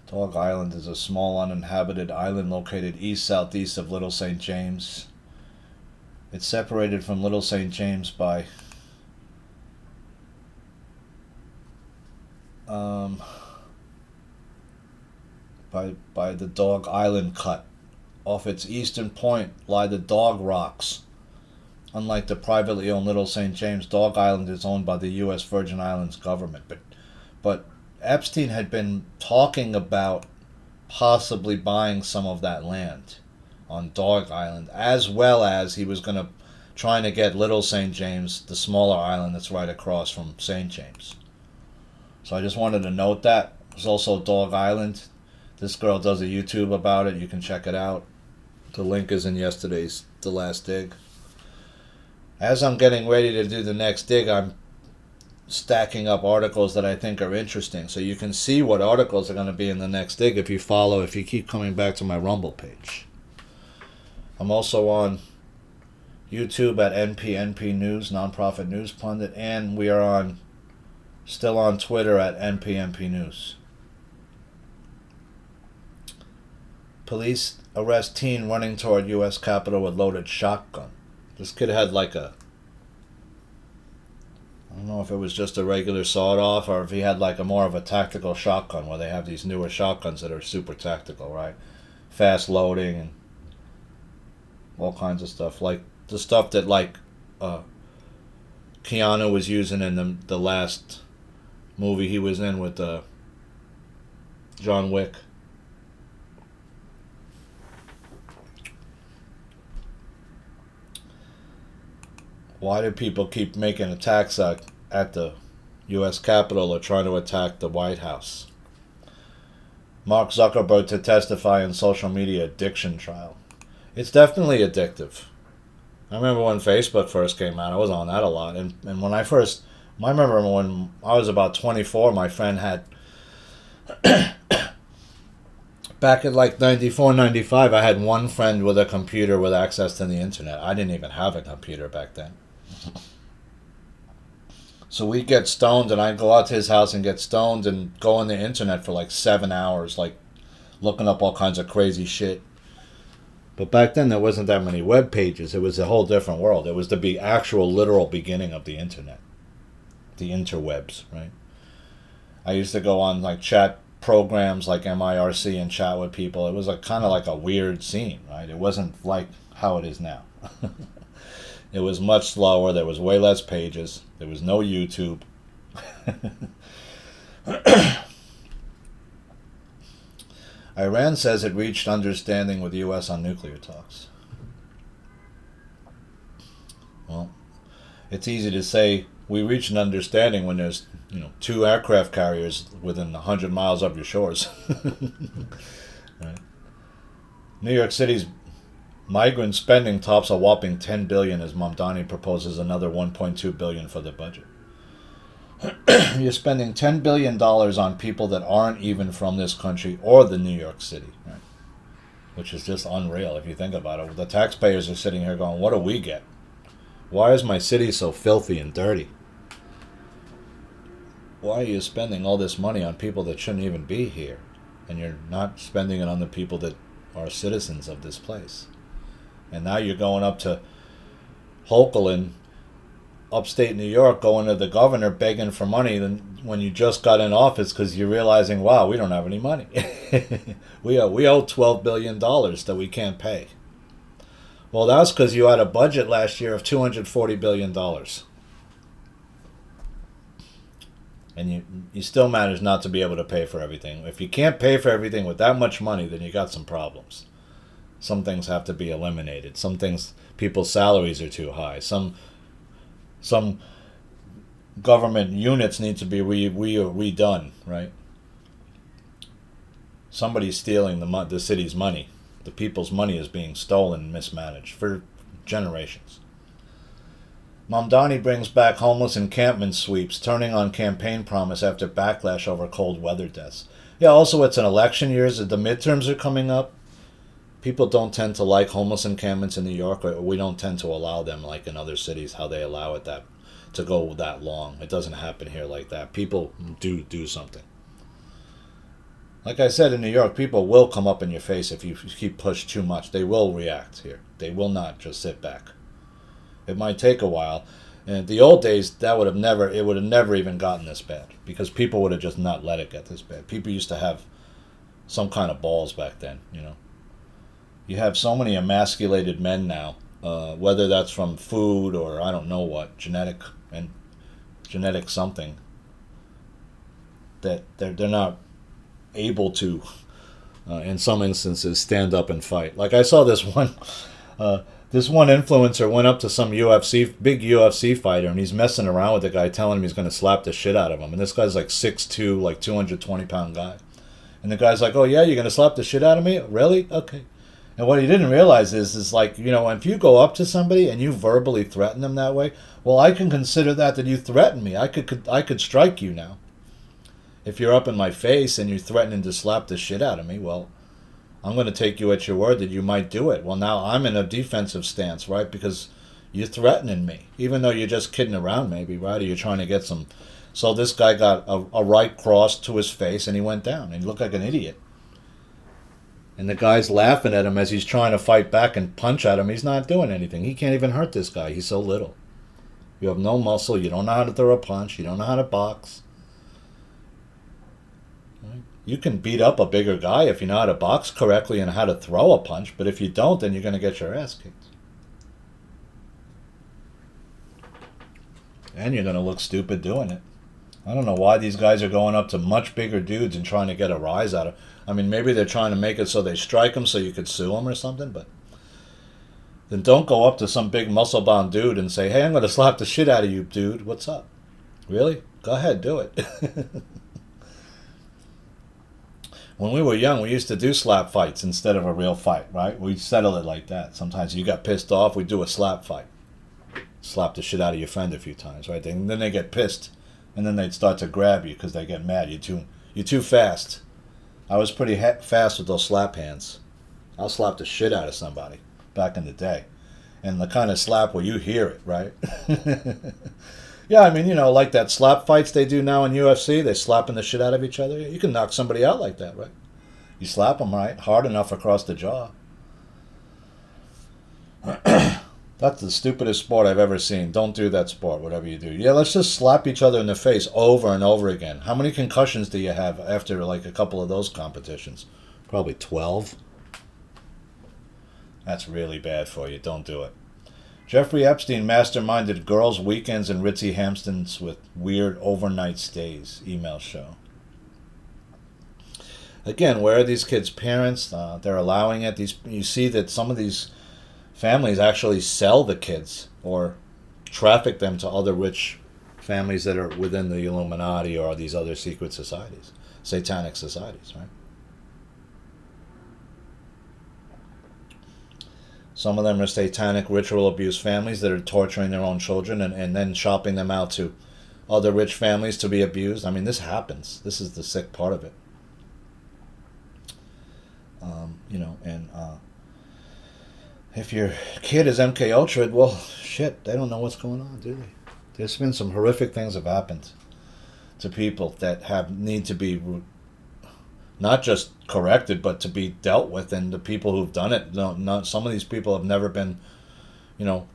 Dog Island is a small uninhabited island located east-southeast of Little St. James. It's separated from Little St. James by the Dog Island Cut. Off its eastern point lie the Dog Rocks. Unlike the privately owned Little St. James, Dog Island is owned by the U.S. Virgin Islands government. But Epstein had been talking about possibly buying some of that land on Dog Island, as well as he was trying to get Little St. James, the smaller island that's right across from St. James. So I just wanted to note that. There's also Dog Island. This girl does a YouTube about it. You can check it out. The link is in yesterday's The Last Dig. As I'm getting ready to do the next dig, I'm stacking up articles that I think are interesting. So you can see what articles are going to be in the next dig if you keep coming back to my Rumble page. I'm also on YouTube at NP News, Nonprofit News Pundit, and we are still on Twitter at NP News. Police arrest teen running toward U.S. Capitol with loaded shotgun. This kid had I don't know if it was just a regular sawed-off or if he had more of a tactical shotgun, where they have these newer shotguns that are super tactical, right? Fast loading and all kinds of stuff. Like the stuff that Keanu was using in the last movie he was in with John Wick. Why do people keep making attacks at the U.S. Capitol or trying to attack the White House? Mark Zuckerberg to testify in social media addiction trial. It's definitely addictive. I remember when Facebook first came out, I was on that a lot. And when I remember when I was about 24, my friend had, back in 94, 95, I had one friend with a computer with access to the internet. I didn't even have a computer back then. So we'd get stoned, and I'd go out to his house and get stoned and go on the internet for 7 hours, looking up all kinds of crazy shit. But back then, there wasn't that many web pages. It was a whole different world. It was the actual, literal beginning of the internet. The interwebs, right? I used to go on, chat programs like MIRC and chat with people. It was kind of like a weird scene, right? It wasn't like how it is now. It was much slower. There was way less pages. There was no YouTube. Iran says it reached understanding with the U.S. on nuclear talks. Well, it's easy to say we reached an understanding when there's 2 aircraft carriers within 100 miles of your shores. Right. New York City's migrant spending tops a whopping $10 billion as Mamdani proposes another $1.2 billion for the budget. You're spending $10 billion on people that aren't even from this country or the New York City, right? Which is just unreal if you think about it. The taxpayers are sitting here going, what do we get? Why is my city so filthy and dirty? Why are you spending all this money on people that shouldn't even be here? And you're not spending it on the people that are citizens of this place. And now you're going up to Hochul in upstate New York, going to the governor begging for money when you just got in office because you're realizing, wow, we don't have any money. we owe $12 billion that we can't pay. Well, that's because you had a budget last year of $240 billion. And you still manage not to be able to pay for everything. If you can't pay for everything with that much money, then you got some problems. Some things have to be eliminated. Some things, people's salaries are too high. Some government units need to be redone, right? Somebody's stealing the city's money. The people's money is being stolen and mismanaged for generations. Mamdani brings back homeless encampment sweeps, turning on campaign promise after backlash over cold weather deaths. Yeah, also it's an election year. The midterms are coming up. People don't tend to like homeless encampments in New York, or we don't tend to allow them like in other cities, how they allow it to go that long. It doesn't happen here like that. People do something. Like I said, in New York, people will come up in your face if you keep pushed too much. They will react here. They will not just sit back. It might take a while. And in the old days, it would have never even gotten this bad because people would have just not let it get this bad. People used to have some kind of balls back then, you know. You have so many emasculated men now, whether that's from food or I don't know what, genetic something, that they're not able to, in some instances, stand up and fight. Like I saw this one influencer went up to some big UFC fighter, and he's messing around with the guy, telling him he's going to slap the shit out of him. And this guy's like 6'2", like 220-pound guy. And the guy's like, "Oh yeah, you're going to slap the shit out of me? Really? Okay." And what he didn't realize is like, you know, if you go up to somebody and you verbally threaten them that way, well, I can consider that you threatened me. I could strike you now. If you're up in my face and you're threatening to slap the shit out of me, well, I'm going to take you at your word that you might do it. Well, now I'm in a defensive stance, right? Because you're threatening me, even though you're just kidding around, maybe, right? Or you're trying to get some. So this guy got a right cross to his face, and he went down, and he looked like an idiot. And the guy's laughing at him as he's trying to fight back and punch at him. He's not doing anything. He can't even hurt this guy. He's so little. You have no muscle. You don't know how to throw a punch. You don't know how to box. You can beat up a bigger guy if you know how to box correctly and how to throw a punch, but if you don't, then you're going to get your ass kicked. And you're going to look stupid doing it. I don't know why these guys are going up to much bigger dudes and trying to get a rise out of. I mean, maybe they're trying to make it so they strike them so you could sue them or something, but then don't go up to some big muscle-bound dude and say, "Hey, I'm going to slap the shit out of you, dude. What's up?" Really? Go ahead, do it. When we were young, we used to do slap fights instead of a real fight, right? We'd settle it like that. Sometimes you got pissed off, we'd do a slap fight. Slap the shit out of your friend a few times, right? And then they get pissed, and then they'd start to grab you because they get mad. You're too fast. I was pretty fast with those slap hands. I'll slap the shit out of somebody back in the day. And the kind of slap where you hear it, right? Yeah, I mean, you know, like that slap fights they do now in UFC, they're slapping the shit out of each other. You can knock somebody out like that, right? You slap them, right? Hard enough across the jaw. That's the stupidest sport I've ever seen. Don't do that sport, whatever you do. Yeah, let's just slap each other in the face over and over again. How many concussions do you have after like a couple of those competitions? Probably 12. That's really bad for you. Don't do it. Jeffrey Epstein masterminded girls' weekends in ritzy Hamptons with weird overnight stays, emails show. Again, where are these kids' parents? They're allowing it. You see that some of these families actually sell the kids or traffic them to other rich families that are within the Illuminati or these other secret societies, satanic societies, right? Some of them are satanic ritual abuse families that are torturing their own children and then shopping them out to other rich families to be abused. I mean, this happens. This is the sick part of it. If your kid is MK Ultra, well, shit, they don't know what's going on, do they? There's been some horrific things have happened to people that need to be not just corrected, but to be dealt with, and the people who've done it, some of these people have never been,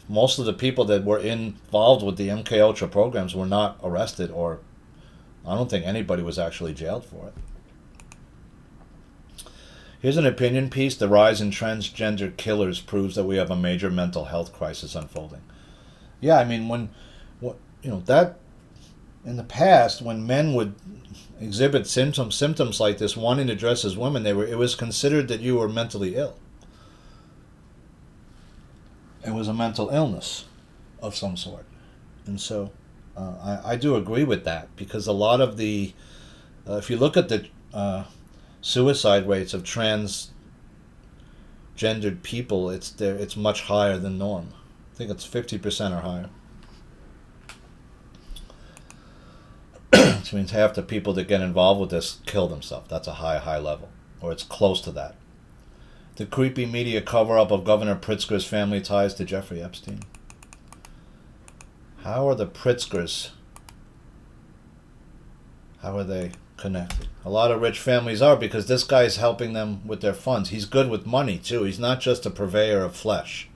most of the people that were involved with the MK Ultra programs were not arrested, or I don't think anybody was actually jailed for it. Here's an opinion piece. The rise in transgender killers proves that we have a major mental health crisis unfolding. Yeah, I mean, that in the past, when men would exhibit symptoms like this, wanting to dress as women, it was considered that you were mentally ill. It was a mental illness of some sort. And so I do agree with that, because a lot of the, if you look at the suicide rates of transgendered people, it's much higher than norm. I think it's 50% or higher. Which means half the people that get involved with this kill themselves. That's a high level, or it's close to that. The creepy media cover-up of Governor Pritzker's family ties to Jeffrey Epstein. How are the Pritzkers, how are they connected. A lot of rich families are, because this guy's helping them with their funds. He's good with money, too. He's not just a purveyor of flesh.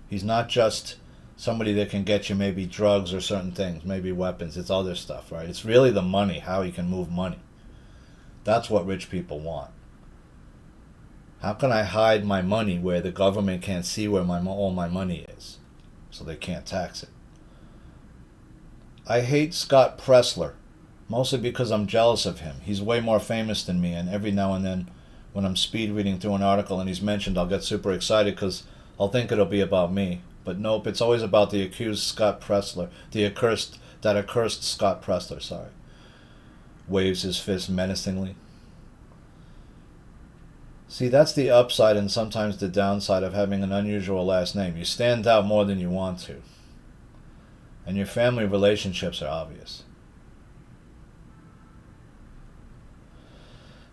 He's not just somebody that can get you maybe drugs or certain things, maybe weapons. It's other stuff, right? It's really the money, how he can move money. That's what rich people want. How can I hide my money where the government can't see where all my money is, so they can't tax it? I hate Scott Pressler, mostly because I'm jealous of him. He's way more famous than me, and every now and then when I'm speed reading through an article and he's mentioned, I'll get super excited because I'll think it'll be about me. But nope, it's always about the accused Scott Pressler, that accursed Scott Pressler, sorry. Waves his fist menacingly. See, that's the upside and sometimes the downside of having an unusual last name. You stand out more than you want to. And your family relationships are obvious.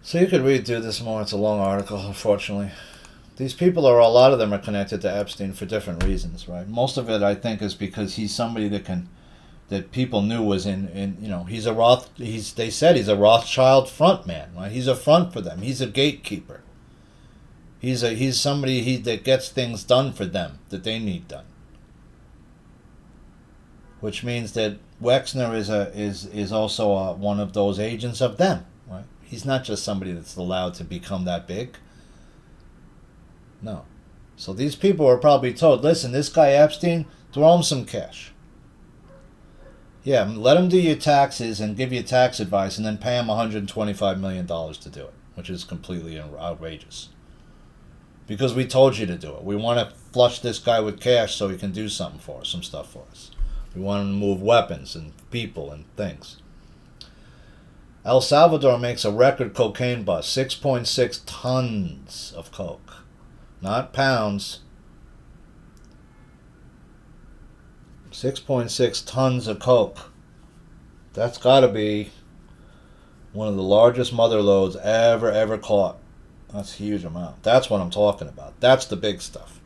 So you could read through this more. It's a long article, unfortunately. These people a lot of them are connected to Epstein for different reasons, right? Most of it, I think, is because he's somebody that people knew was they said he's a Rothschild front man, right? He's a front for them. He's a gatekeeper. He's somebody that gets things done for them that they need done. Which means that Wexner is also one of those agents of them, right? He's not just somebody that's allowed to become that big. No. So these people are probably told, listen, this guy Epstein, throw him some cash. Yeah, let him do your taxes and give you tax advice and then pay him $125 million to do it, which is completely outrageous. Because we told you to do it. We want to flush this guy with cash so he can do something for us, some stuff for us. We want him to move weapons and people and things. El Salvador makes a record cocaine bust, 6.6 tons of coke. Not pounds. 6.6 tons of coke. That's got to be one of the largest mother loads ever caught. That's a huge amount. That's what I'm talking about. That's the big stuff.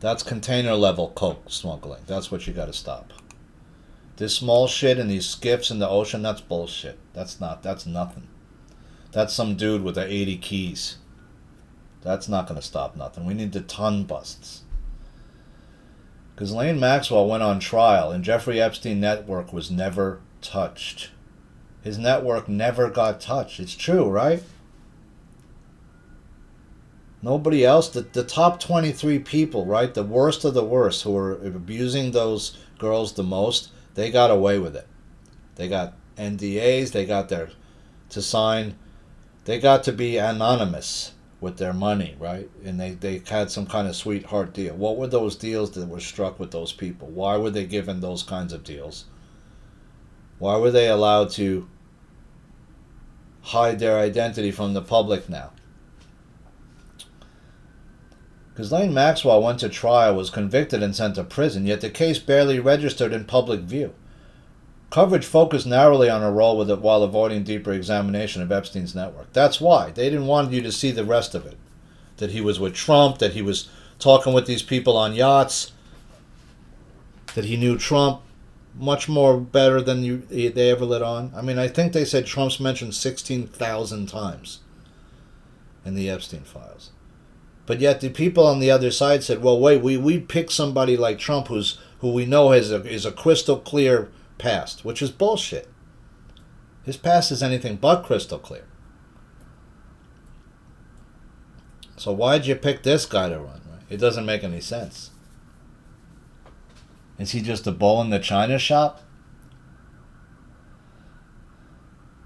That's container level coke smuggling. That's what you got to stop. This small shit in these skiffs in the ocean, that's bullshit. That's nothing. That's some dude with the 80 keys. That's not going to stop nothing. We need the ton busts. Ghislaine Maxwell went on trial, and Jeffrey Epstein network was never touched. His network never got touched. It's true, right? Nobody else. The top 23 people, right? The worst of the worst who were abusing those girls the most, they got away with it. They got NDAs. They got to sign. They got to be anonymous with their money, right? And they had some kind of sweetheart deal. What were those deals that were struck with those people? Why were they given those kinds of deals? Why were they allowed to hide their identity from the public now? Ghislaine Maxwell went to trial, was convicted and sent to prison, yet the case barely registered in public view. Coverage focused narrowly on her role with it while avoiding deeper examination of Epstein's network. That's why. They didn't want you to see the rest of it. That he was with Trump, that he was talking with these people on yachts, that he knew Trump much more better than they ever let on. I mean, I think they said Trump's mentioned 16,000 times in the Epstein files. But yet the people on the other side said, well, wait, we pick somebody like Trump who we know is a crystal clear past, which is bullshit. His past is anything but crystal clear. So why'd you pick this guy to run? Right? It doesn't make any sense. Is he just a bull in the china shop?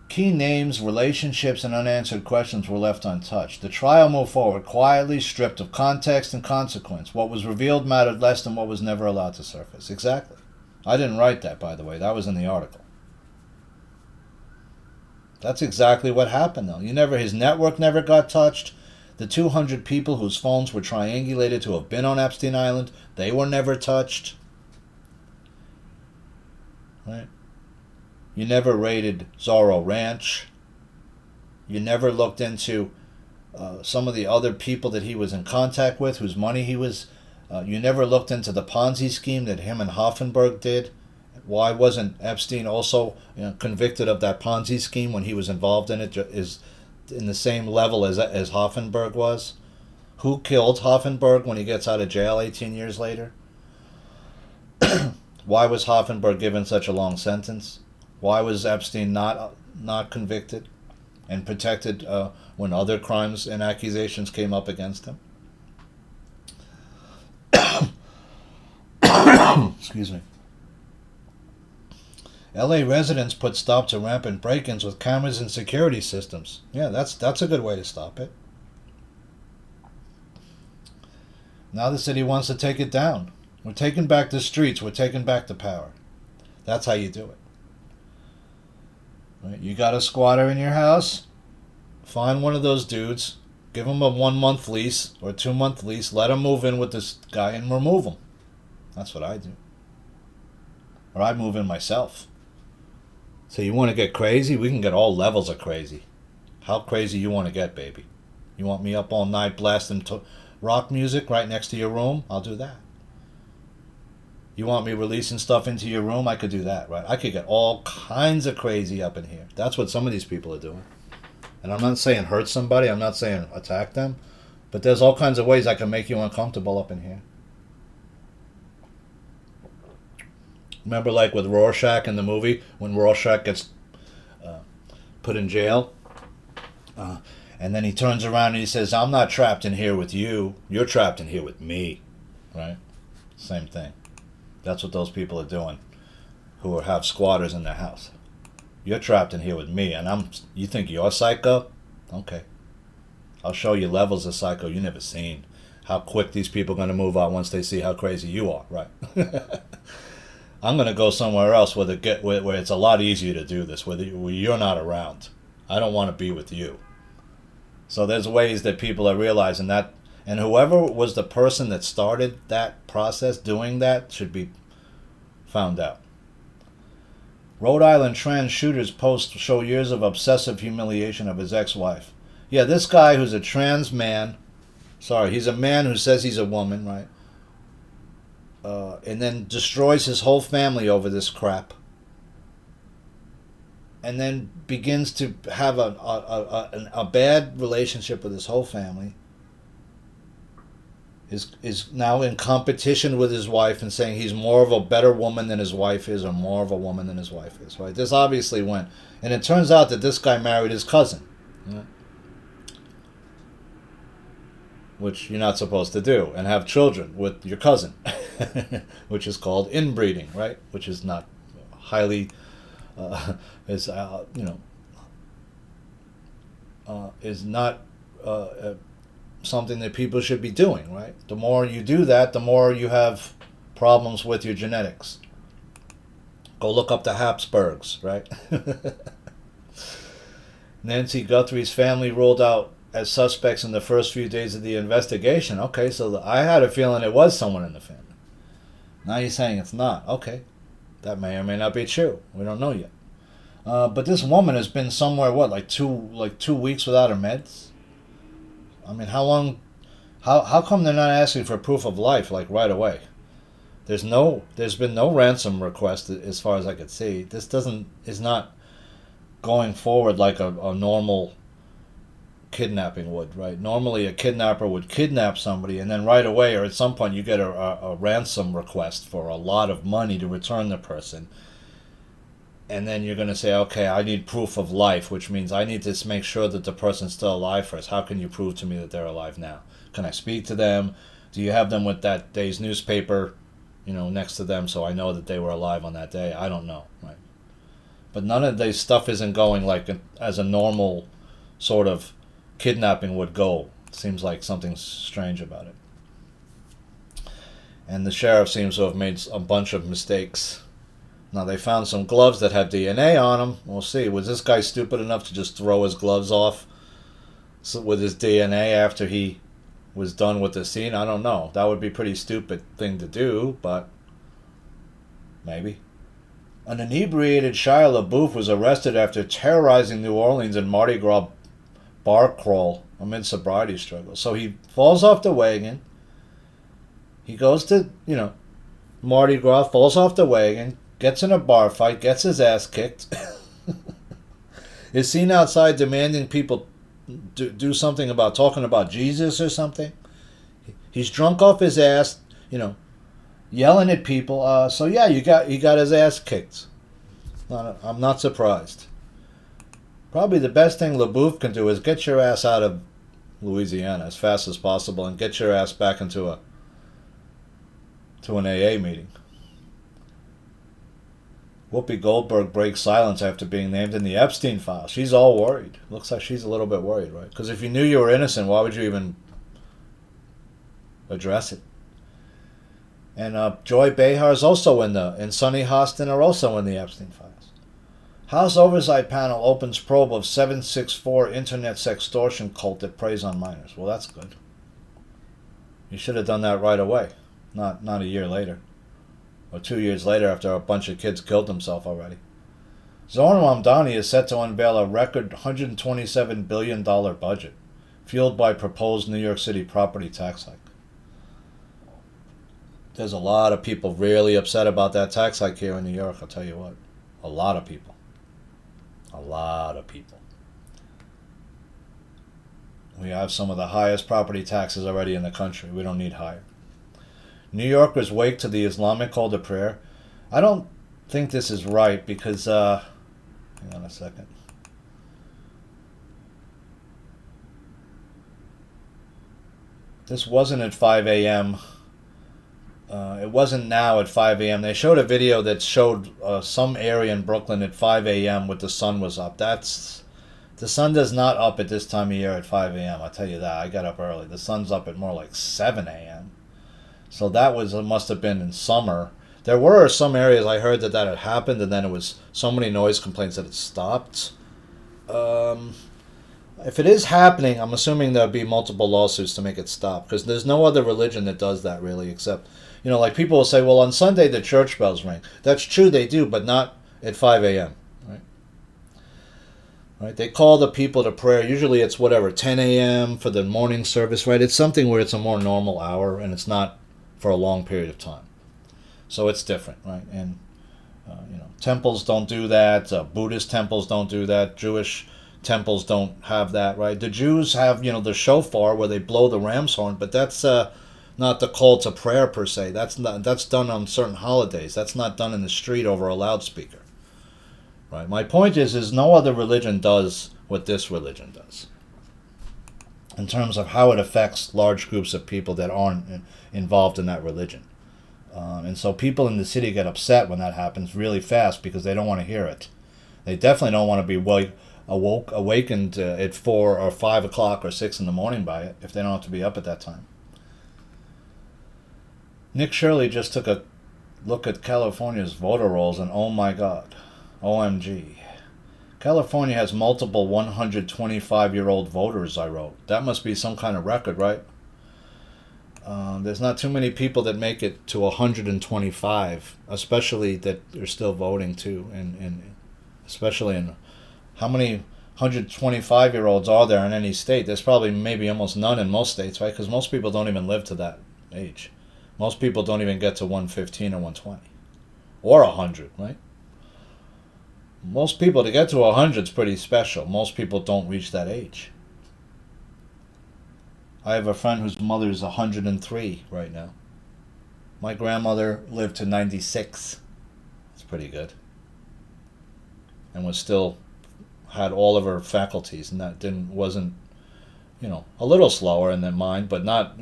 Key names, relationships, and unanswered questions were left untouched. The trial moved forward quietly, stripped of context and consequence. What was revealed mattered less than what was never allowed to surface. Exactly. I didn't write that, by the way. That was in the article. That's exactly what happened, though. His network never got touched. The 200 people whose phones were triangulated to have been on Epstein Island, they were never touched. Right? You never raided Zorro Ranch. You never looked into some of the other people that he was in contact with, whose money he was. You never looked into the Ponzi scheme that him and Hoffenberg did Why wasn't Epstein also convicted of that Ponzi scheme when he was involved in it? Is in the same level as Hoffenberg was? Who killed Hoffenberg when he gets out of jail 18 years later? Why was Hoffenberg given such a long sentence? Why was Epstein not convicted and protected when other crimes and accusations came up against him? Excuse me. LA residents put stop to rampant break-ins with cameras and security systems. Yeah, that's a good way to stop it. Now the city wants to take it down. We're taking back the streets. We're taking back the power. That's how you do it. Right? You got a squatter in your house? Find one of those dudes. Give him a 1-month lease or a 2-month lease. Let him move in with this guy and remove him. That's what I do. Or I move in myself. So you want to get crazy? We can get all levels of crazy. How crazy you want to get, baby? You want me up all night blasting rock music right next to your room? I'll do that. You want me releasing stuff into your room? I could do that, right? I could get all kinds of crazy up in here. That's what some of these people are doing. And I'm not saying hurt somebody. I'm not saying attack them. But there's all kinds of ways I can make you uncomfortable up in here. Remember, like with Rorschach in the movie, when Rorschach gets put in jail, and then he turns around and he says, "I'm not trapped in here with you. You're trapped in here with me," right? Same thing. That's what those people are doing, who have squatters in their house. You're trapped in here with me, and you think you're psycho? Okay. I'll show you levels of psycho you never seen. How quick these people are going to move out once they see how crazy you are, right? I'm going to go somewhere else where it's a lot easier to do this, where you're not around. I don't want to be with you. So there's ways that people are realizing that, and whoever was the person that started that process doing that should be found out. Rhode Island trans shooter's post show years of obsessive humiliation of his ex-wife. Yeah, this guy who's a trans man, he's a man who says he's a woman, right? And then destroys his whole family over this crap. And then begins to have a bad relationship with his whole family. Is now in competition with his wife and saying he's more of a better woman than his wife is, or more of a woman than his wife is, right? This obviously went. And it turns out that this guy married his cousin. Yeah. Which you're not supposed to do, and have children with your cousin, which is called inbreeding, right? Which is not highly, is not something that people should be doing, right? The more you do that, the more you have problems with your genetics. Go look up the Habsburgs, right? Nancy Guthrie's family ruled out as suspects in the first few days of the investigation. Okay, so I had a feeling it was someone in the family. Now you're saying it's not. Okay, that may or may not be true. We don't know yet. But this woman has been somewhere, like 2 weeks without her meds? I mean, how long? How come they're not asking for proof of life like right away? There's been no ransom request as far as I could see. This is not going forward like a normal kidnapping would, right? Normally a kidnapper would kidnap somebody and then right away or at some point you get a ransom request for a lot of money to return the person. And then you're going to say, okay, I need proof of life, which means I need to make sure that the person's still alive first. How can you prove to me that they're alive now? Can I speak to them? Do you have them with that day's newspaper, next to them so I know that they were alive on that day? I don't know, right? But none of this stuff isn't going like as a normal sort of kidnapping would go. It seems like something's strange about it. And the sheriff seems to have made a bunch of mistakes. Now, they found some gloves that have DNA on them. We'll see. Was this guy stupid enough to just throw his gloves off with his DNA after he was done with the scene? I don't know. That would be a pretty stupid thing to do, but maybe. An inebriated Shia LaBeouf was arrested after terrorizing New Orleans in Mardi Gras bar crawl amid sobriety struggles. So he falls off the wagon. He goes to, Mardi Gras, falls off the wagon, gets in a bar fight, gets his ass kicked, is seen outside demanding people do something about talking about Jesus or something. He's drunk off his ass, yelling at people. So yeah, he got his ass kicked. I'm not surprised. Probably the best thing LaBouffe can do is get your ass out of Louisiana as fast as possible and get your ass back into an AA meeting. Whoopi Goldberg breaks silence after being named in the Epstein file. She's all worried. Looks like she's a little bit worried, right? Because if you knew you were innocent, why would you even address it? And Joy Behar is also and Sonny Hostin are also in the Epstein files. House Oversight Panel opens probe of 764 internet sextortion cult that preys on minors. Well, that's good. You should have done that right away, not a year later. Or 2 years later after a bunch of kids killed themselves already. Zohran Mamdani is set to unveil a record $127 billion budget, fueled by proposed New York City property tax hike. There's a lot of people really upset about that tax hike here in New York, I'll tell you what. A lot of people. A lot of people. We have some of the highest property taxes already in the country. We don't need higher. New Yorkers wake to the Islamic call to prayer. I don't think this is right because, hang on a second. This wasn't at 5 a.m. It wasn't now at 5 a.m. They showed a video that showed some area in Brooklyn at 5 a.m. with the sun was up. The sun does not up at this time of year at 5 a.m. I'll tell you that. I got up early. The sun's up at more like 7 a.m. So that must have been in summer. There were some areas I heard that had happened, and then it was so many noise complaints that it stopped. If it is happening, I'm assuming there'll be multiple lawsuits to make it stop, because there's no other religion that does that really, except, like people will say, well, on Sunday the church bells ring. That's true, they do, but not at 5 a.m. Right? They call the people to prayer. Usually it's 10 a.m. for the morning service, right? It's something where it's a more normal hour, and it's not for a long period of time. So it's different, right? And, temples don't do that. Buddhist temples don't do that. Jewish temples don't have that, right? The Jews have, the shofar where they blow the ram's horn, but that's not the call to prayer per se. That's done on certain holidays. That's not done in the street over a loudspeaker, right? My point is no other religion does what this religion does in terms of how it affects large groups of people that aren't involved in that religion. And so people in the city get upset when that happens really fast because they don't want to hear it. They definitely don't want to be awakened at 4 or 5 o'clock or 6 in the morning by it if they don't have to be up at that time. Nick Shirley just took a look at California's voter rolls, and oh my God, OMG. California has multiple 125-year-old voters, I wrote. That must be some kind of record, right? There's not too many people that make it to 125, especially that are still voting too, and especially in how many 125-year-olds are there in any state? There's probably maybe almost none in most states, right? Because most people don't even live to that age. Most people don't even get to 115 or 120 or 100, right? Most people, to get to 100 is pretty special. Most people don't reach that age. I have a friend whose mother is 103 right now. My grandmother lived to 96. It's pretty good. And had all of her faculties, and that wasn't, a little slower in their mind, but not,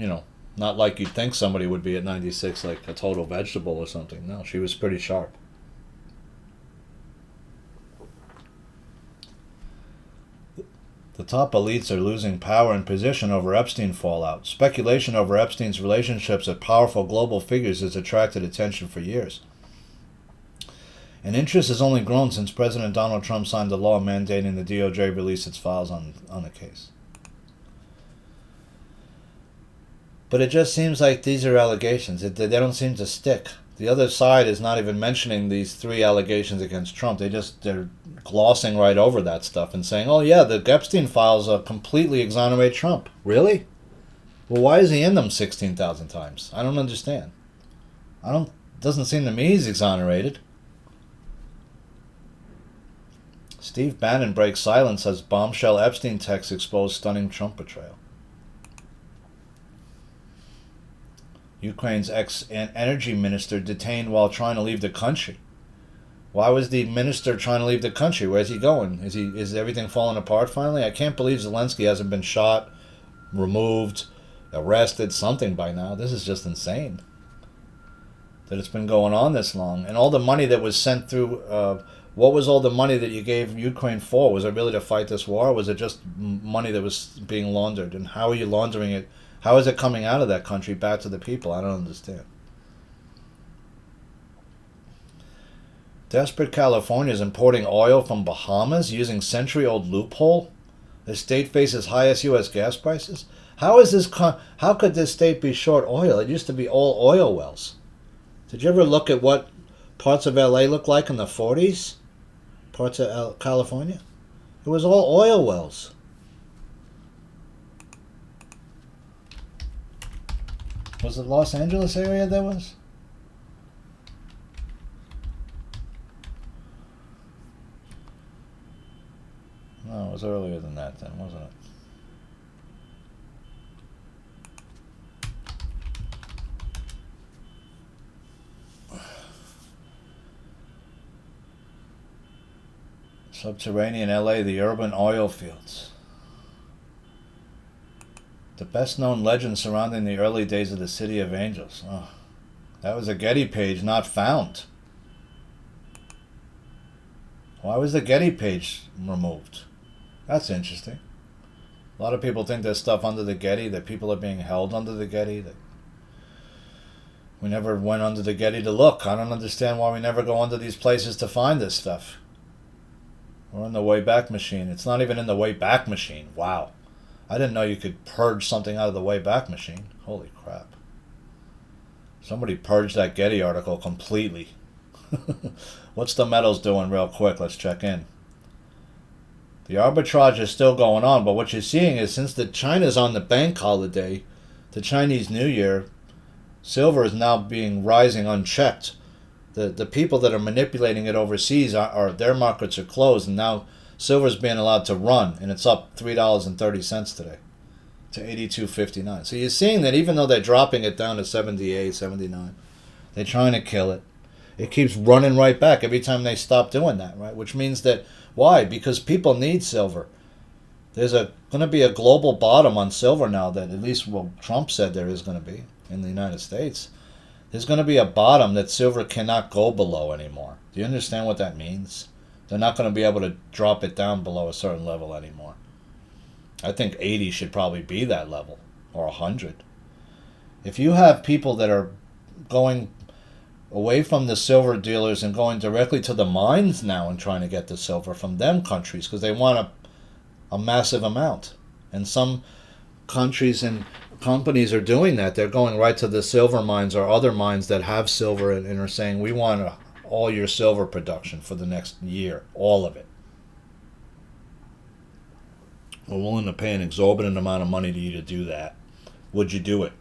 not like you'd think somebody would be at 96, like a total vegetable or something. No, she was pretty sharp. The top elites are losing power and position over Epstein fallout. Speculation over Epstein's relationships with powerful global figures has attracted attention for years. And interest has only grown since President Donald Trump signed a law mandating the DOJ release its files on the case. But it just seems like these are allegations. They don't seem to stick. The other side is not even mentioning these 3 allegations against Trump. They're glossing right over that stuff and saying, oh yeah, the Epstein files completely exonerate Trump. Really? Well, why is he in them 16,000 times? I don't understand. Doesn't seem to me he's exonerated. Steve Bannon breaks silence as bombshell Epstein texts expose stunning Trump betrayal. Ukraine's ex-energy minister detained while trying to leave the country. Why was the minister trying to leave the country? Where's he going? Is everything falling apart finally? I can't believe Zelensky hasn't been shot, removed, arrested, something by now. This is just insane that it's been going on this long. And all the money that was sent through, what was all the money that you gave Ukraine for? Was it really to fight this war? Or was it just money that was being laundered? And how are you laundering it? How is it coming out of that country back to the people? I don't understand. Desperate California is importing oil from Bahamas using century-old loophole. The state faces highest U.S. gas prices. How could this state be short oil? It used to be all oil wells. Did you ever look at what parts of L.A. looked like in the 40s? Parts of California? It was all oil wells. Was it Los Angeles area there was? No, it was earlier than that then, wasn't it? Subterranean LA, the urban oil fields. The best known legend surrounding the early days of the City of Angels. Oh, that was a Getty page not found. Why was the Getty page removed? That's interesting. A lot of people think there's stuff under the Getty, that people are being held under the Getty. That we never went under the Getty to look. I don't understand why we never go under these places to find this stuff. Or in the Wayback Machine. It's not even in the Wayback Machine. Wow. I didn't know you could purge something out of the Wayback Machine. Holy crap. Somebody purged that Getty article completely. What's the metals doing real quick? Let's check in. The arbitrage is still going on, but what you're seeing is since the China's on the bank holiday, the Chinese New Year, silver is now rising unchecked. The people that are manipulating it overseas are their markets are closed, and now silver's being allowed to run, and it's up $3.30 today to $82.59. So you're seeing that even though they're dropping it down to 78, 79, they're trying to kill it. It keeps running right back every time they stop doing that, right? Which means that, why? Because people need silver. There's going to be a global bottom on silver now that at least Trump said there is going to be in the United States. There's going to be a bottom that silver cannot go below anymore. Do you understand what that means? They're not going to be able to drop it down below a certain level anymore. I think 80 should probably be that level, or 100. If you have people that are going away from the silver dealers and going directly to the mines now and trying to get the silver from them countries because they want a massive amount. And some countries and companies are doing that. They're going right to the silver mines or other mines that have silver and are saying, we want all your silver production for the next year, all of it. We're willing to pay an exorbitant amount of money to you to do that. Would you do it?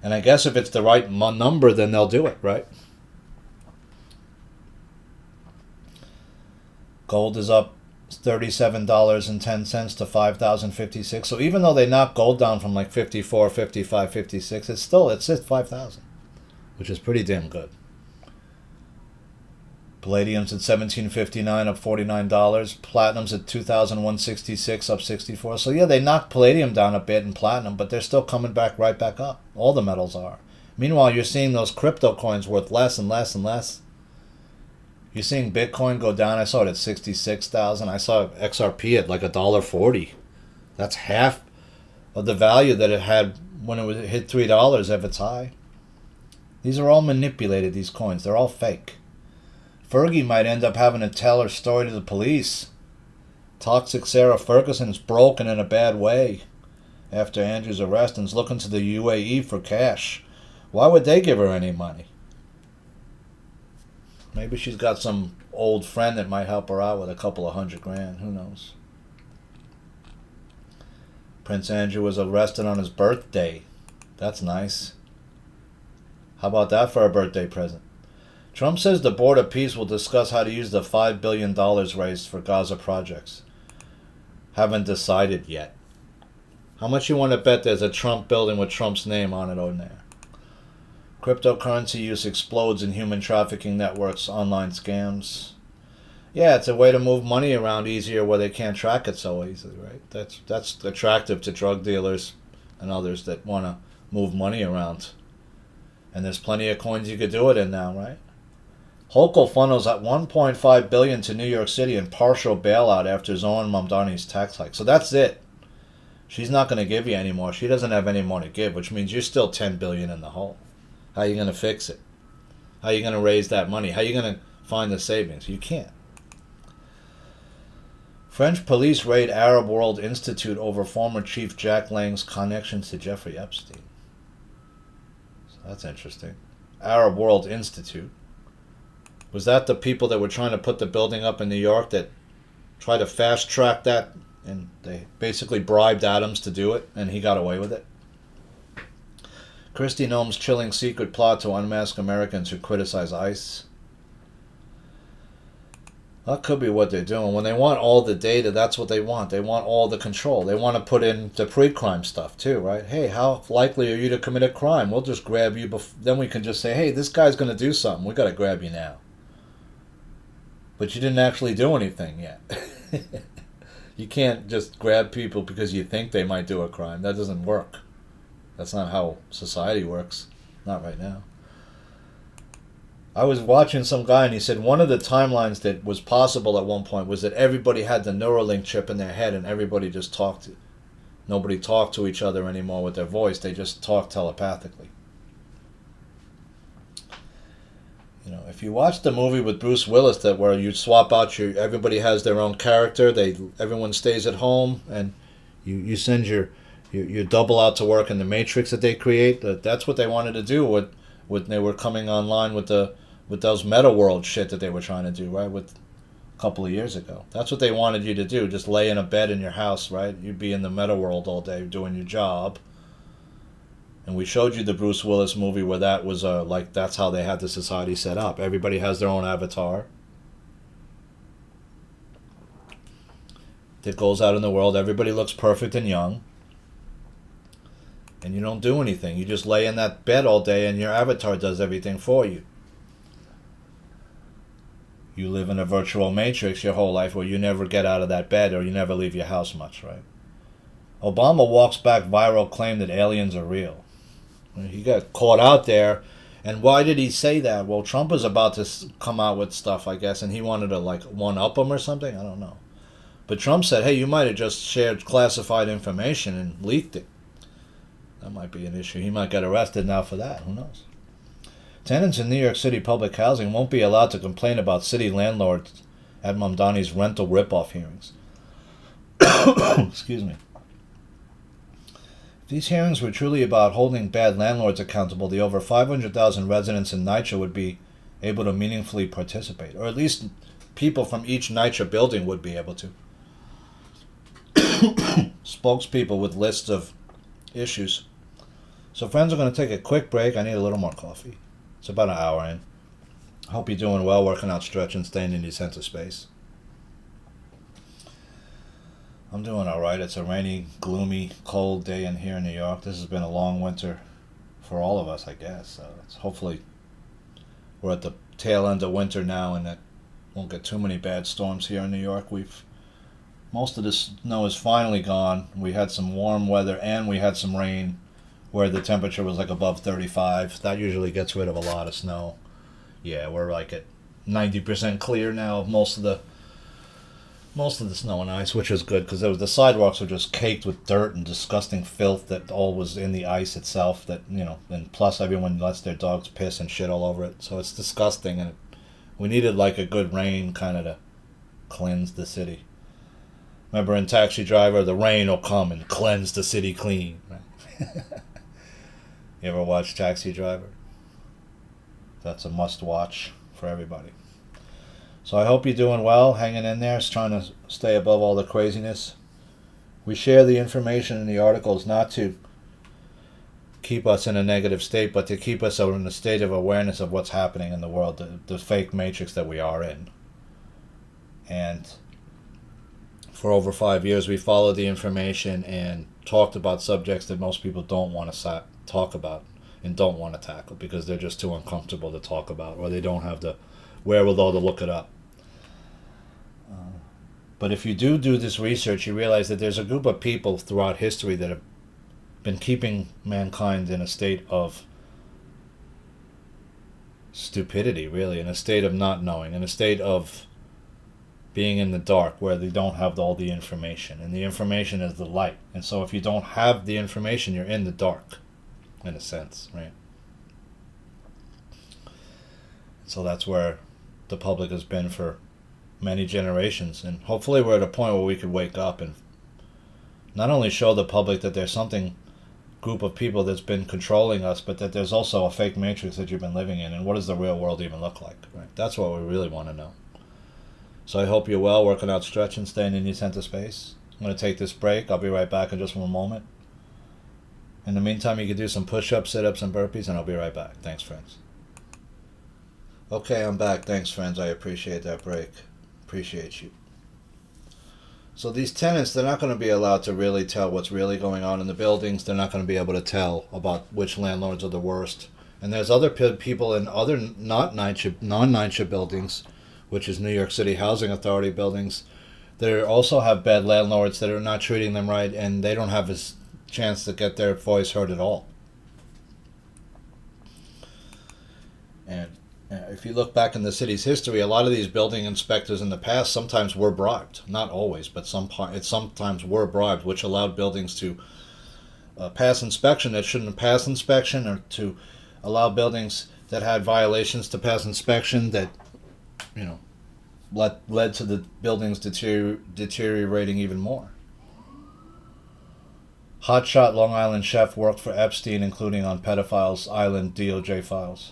And I guess if it's the right number, then they'll do it, right? Gold is up $37.10 to $5,056. So even though they knocked gold down from like 54, 55, 56, it's at 5,000, which is pretty damn good. Palladium's at $17.59, up $49. Platinum's at $2,166, up $64. So yeah, they knocked palladium down a bit and platinum, but they're still coming right back up. All the metals are. Meanwhile, you're seeing those crypto coins worth less and less and less. You're seeing Bitcoin go down. I saw it at 66,000. I saw XRP at like $1.40. That's half of the value that it had when it hit $3 at its high. These are all manipulated, these coins. They're all fake. Fergie might end up having to tell her story to the police. Toxic Sarah Ferguson's broken in a bad way after Andrew's arrest and's looking to the UAE for cash. Why would they give her any money? Maybe she's got some old friend that might help her out with a couple of $100,000. Who knows? Prince Andrew was arrested on his birthday. That's nice. How about that for a birthday present? Trump says the Board of Peace will discuss how to use the $5 billion raised for Gaza projects. Haven't decided yet. How much you want to bet there's a Trump building with Trump's name on it on there? Cryptocurrency use explodes in human trafficking networks, online scams. Yeah, it's a way to move money around easier where they can't track it so easily, right? That's attractive to drug dealers and others that want to move money around. And there's plenty of coins you could do it in now, right? Hochul funnels at $1.5 billion to New York City in partial bailout after Zohran Mamdani's tax hike. So that's it. She's not going to give you any more. She doesn't have any more to give, which means you're still $10 billion in the hole. How are you going to fix it? How are you going to raise that money? How are you going to find the savings? You can't. French police raid Arab World Institute over former Chief Jack Lang's connections to Jeffrey Epstein. So that's interesting. Arab World Institute. Was that the people that were trying to put the building up in New York that tried to fast track that, and they basically bribed Adams to do it and he got away with it? Kristi Noem's chilling secret plot to unmask Americans who criticize ICE. That could be what they're doing. When they want all the data, that's what they want. They want all the control. They want to put in the pre-crime stuff too, right? Hey, how likely are you to commit a crime? We'll just grab you. Then we can just say, hey, this guy's going to do something. We got to grab you now. But you didn't actually do anything yet. You can't just grab people because you think they might do a crime. That doesn't work. That's not how society works. Not right now. I was watching some guy and he said one of the timelines that was possible at one point was that everybody had the Neuralink chip in their head and everybody just talked. Nobody talked to each other anymore with their voice. They just talked telepathically. You know, if you watch the movie with Bruce Willis where you swap out everybody has their own character, everyone stays at home and you send your double out to work in the Matrix that they create. That's what they wanted to do when they were coming online with those meta world shit that they were trying to do, right? With a couple of years ago. That's what they wanted you to do. Just lay in a bed in your house, right? You'd be in the meta world all day doing your job. And we showed you the Bruce Willis movie where that was that's how they had the society set up. Everybody has their own avatar that goes out in the world. Everybody looks perfect and young. And you don't do anything. You just lay in that bed all day and your avatar does everything for you. You live in a virtual matrix your whole life where you never get out of that bed or you never leave your house much, right? Obama walks back viral claim that aliens are real. He got caught out there. And why did he say that? Well, Trump was about to come out with stuff, I guess, and he wanted to one-up him or something? I don't know. But Trump said, hey, you might have just shared classified information and leaked it. That might be an issue. He might get arrested now for that. Who knows? Tenants in New York City public housing won't be allowed to complain about city landlords at Mamdani's rental ripoff hearings. Excuse me. If these hearings were truly about holding bad landlords accountable, the over 500,000 residents in NYCHA would be able to meaningfully participate. Or at least people from each NYCHA building would be able to. Spokespeople with lists of issues. So friends, are going to take a quick break. I need a little more coffee. It's about an hour in. I hope you're doing well, working out, stretching, staying in your sense of space. I'm doing all right. It's a rainy, gloomy, cold day in here in New York. This has been a long winter for all of us, I guess. Hopefully we're at the tail end of winter now and that won't get too many bad storms here in New York. Most of the snow is finally gone. We had some warm weather and we had some rain where the temperature was above 35. That usually gets rid of a lot of snow. Yeah, we're at 90% clear now of most of the snow and ice, which is good because the sidewalks were just caked with dirt and disgusting filth that all was in the ice itself. And plus everyone lets their dogs piss and shit all over it, so it's disgusting. And we needed a good rain kind of to cleanse the city. Remember in Taxi Driver, the rain will come and cleanse the city clean. Right? You ever watch Taxi Driver? That's a must-watch for everybody. So I hope you're doing well, hanging in there, trying to stay above all the craziness. We share the information in the articles not to keep us in a negative state, but to keep us in a state of awareness of what's happening in the world, the fake matrix that we are in. And for over 5 years, we followed the information and talked about subjects that most people don't want to talk about and don't want to tackle because they're just too uncomfortable to talk about, or they don't have the wherewithal to look it up. But if you do this research, you realize that there's a group of people throughout history that have been keeping mankind in a state of stupidity, really, in a state of not knowing, in a state of being in the dark where they don't have all the information. And the information is the light. And so if you don't have the information, you're in the dark, in a sense, right? So that's where the public has been for many generations, and hopefully we're at a point where we could wake up and not only show the public that there's something group of people that's been controlling us, but that there's also a fake matrix that you've been living in, and what does the real world even look like, right? That's what we really want to know. So I hope you're well, working out, stretching, staying in your center space. I'm going to take this break. I'll be right back in just one moment. In the meantime, you can do some push-ups, sit-ups, and burpees, and I'll be right back. Thanks, friends. Okay, I'm back. Thanks, friends. I appreciate that break. Appreciate you. So these tenants, they're not going to be allowed to really tell what's really going on in the buildings. They're not going to be able to tell about which landlords are the worst. And there's other people in other non-9-ship buildings, which is New York City Housing Authority buildings, that also have bad landlords that are not treating them right, and they don't have a chance to get their voice heard at all. And if you look back in the city's history, a lot of these building inspectors in the past sometimes were bribed. Not always, but sometimes were bribed, which allowed buildings to pass inspection that shouldn't pass inspection, or to allow buildings that had violations to pass inspection that, led to the buildings deteriorating even more. Hotshot Long Island chef worked for Epstein, including on Pedophiles Island DOJ files.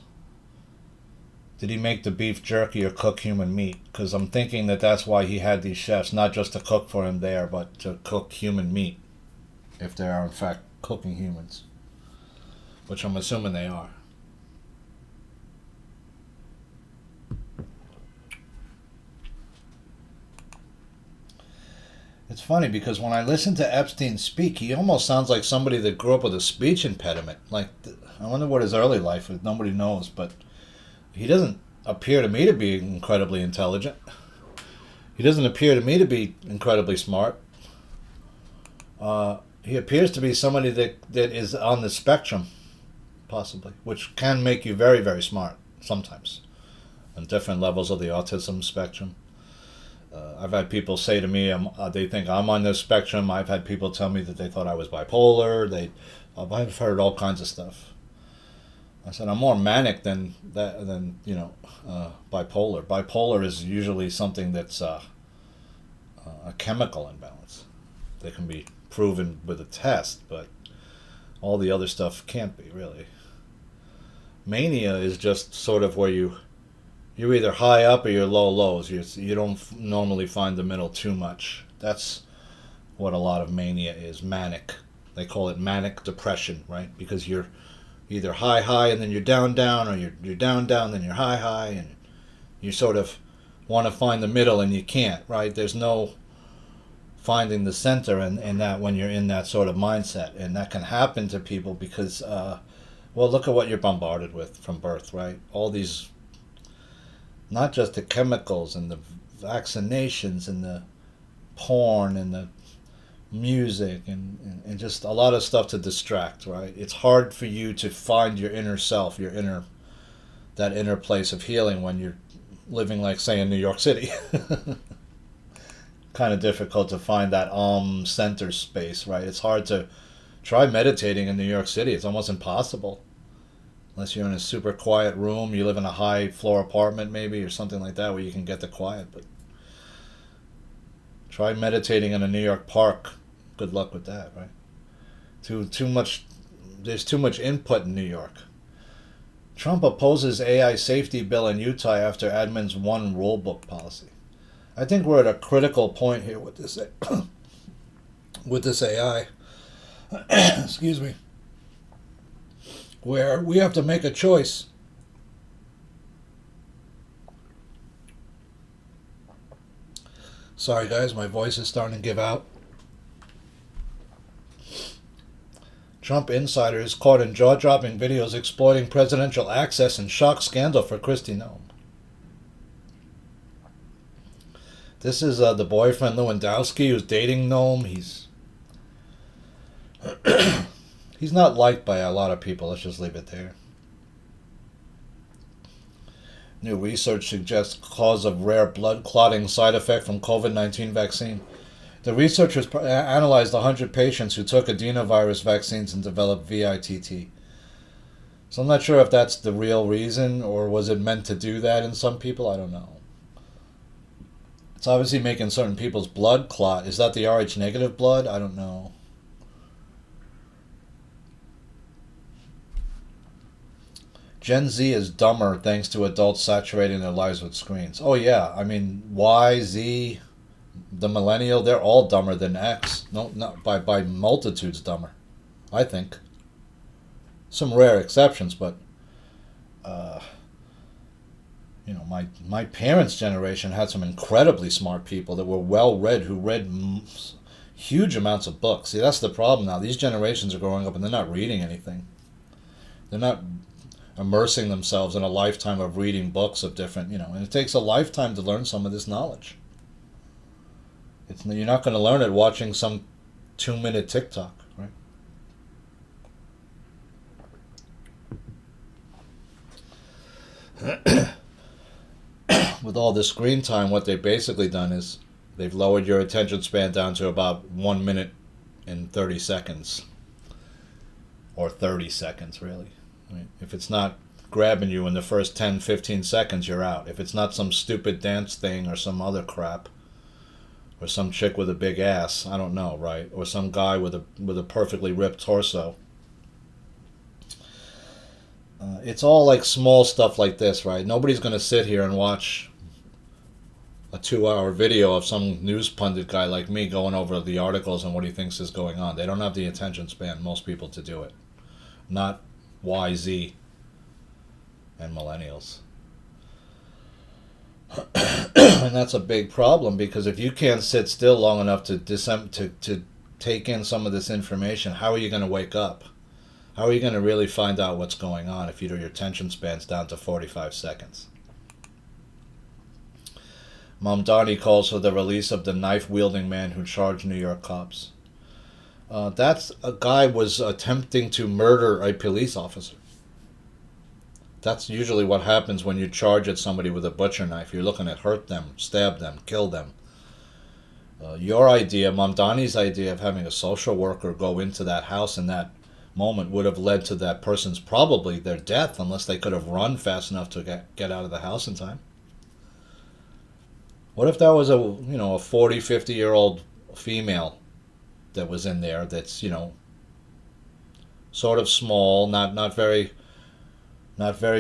Did he make the beef jerky or cook human meat? Because I'm thinking that that's why he had these chefs, not just to cook for him there, but to cook human meat, if they are in fact cooking humans, which I'm assuming they are. It's funny because when I listen to Epstein speak, he almost sounds like somebody that grew up with a speech impediment. Like, I wonder what his early life was. Nobody knows, but he doesn't appear to me to be incredibly intelligent. He doesn't appear to me to be incredibly smart. He appears to be somebody that is on the spectrum, possibly, which can make you very, very smart sometimes, on different levels of the autism spectrum. I've had people say to me they think I'm on the spectrum. I've had people tell me that they thought I was bipolar. I've heard all kinds of stuff. I said I'm more manic than bipolar. Bipolar is usually something that's a chemical imbalance. They can be proven with a test, but all the other stuff can't be, really. Mania is just sort of where you're either high up or you're low lows. You don't normally find the middle too much. That's what a lot of mania is, manic. They call it manic depression, right? Because you're either high and then you're down, or you're down, then you're high, and you sort of want to find the middle and you can't, right? There's no finding the center in that when you're in that sort of mindset. And that can happen to people because, look at what you're bombarded with from birth, right? All these, not just the chemicals and the vaccinations and the porn and the music and just a lot of stuff to distract, right? It's hard for you to find your inner self, that inner place of healing when you're living, like, say, in New York City. Kind of difficult to find that center space, right? It's hard to try meditating in New York City. It's almost impossible. Unless you're in a super quiet room, you live in a high floor apartment maybe, or something like that where you can get the quiet. But try meditating in a New York park. Good luck with that, right? There's too much input in New York. Trump opposes AI safety bill in Utah after admin's one rulebook policy. I think we're at a critical point here with this with this AI. Excuse me. where we have to make a choice. Sorry guys, my voice is starting to give out. Trump insider is caught in jaw-dropping videos exploiting presidential access and shock scandal for Kristi Noem. This is the boyfriend Lewandowski who's dating Noem. He's not liked by a lot of people. Let's just leave it there. New research suggests cause of rare blood clotting side effect from COVID-19 vaccine. The researchers analyzed 100 patients who took adenovirus vaccines and developed VITT. So I'm not sure if that's the real reason, or was it meant to do that in some people? I don't know. It's obviously making certain people's blood clot. Is that the Rh negative blood? I don't know. Gen Z is dumber thanks to adults saturating their lives with screens. Oh yeah, I mean Y, Z, the millennial, they're all dumber than X. No, not by multitudes dumber, I think. Some rare exceptions, but my parents' generation had some incredibly smart people that were well read, who read huge amounts of books. See, that's the problem now. These generations are growing up and they're not reading anything. They're not immersing themselves in a lifetime of reading books of different, and it takes a lifetime to learn some of this knowledge. You're not going to learn it watching some 2-minute TikTok, right? With all the screen time, what they've basically done is they've lowered your attention span down to about 1 minute and 30 seconds. Or 30 seconds, really. Right? If it's not grabbing you in the first 10, 15 seconds, you're out. If it's not some stupid dance thing or some other crap, or some chick with a big ass, I don't know, right? Or some guy with a perfectly ripped torso. It's all like small stuff like this, right? Nobody's going to sit here and watch a 2-hour video of some news pundit guy like me going over the articles and what he thinks is going on. They don't have the attention span, most people, to do it. Not Y, Z, and millennials. And that's a big problem, because if you can't sit still long enough to take in some of this information, how are you going to wake up? How are you going to really find out what's going on if your attention span's down to 45 seconds? Mamdani calls for the release of the knife-wielding man who charged New York cops. That's a guy was attempting to murder a police officer. That's usually what happens when you charge at somebody with a butcher knife. You're looking at hurt them, stab them, kill them. Your idea, Mamdani's idea of having a social worker go into that house in that moment would have led to that person's, probably their death, unless they could have run fast enough to get out of the house in time. What if that was a 40, 50-year-old female that was in there that's, sort of small, not very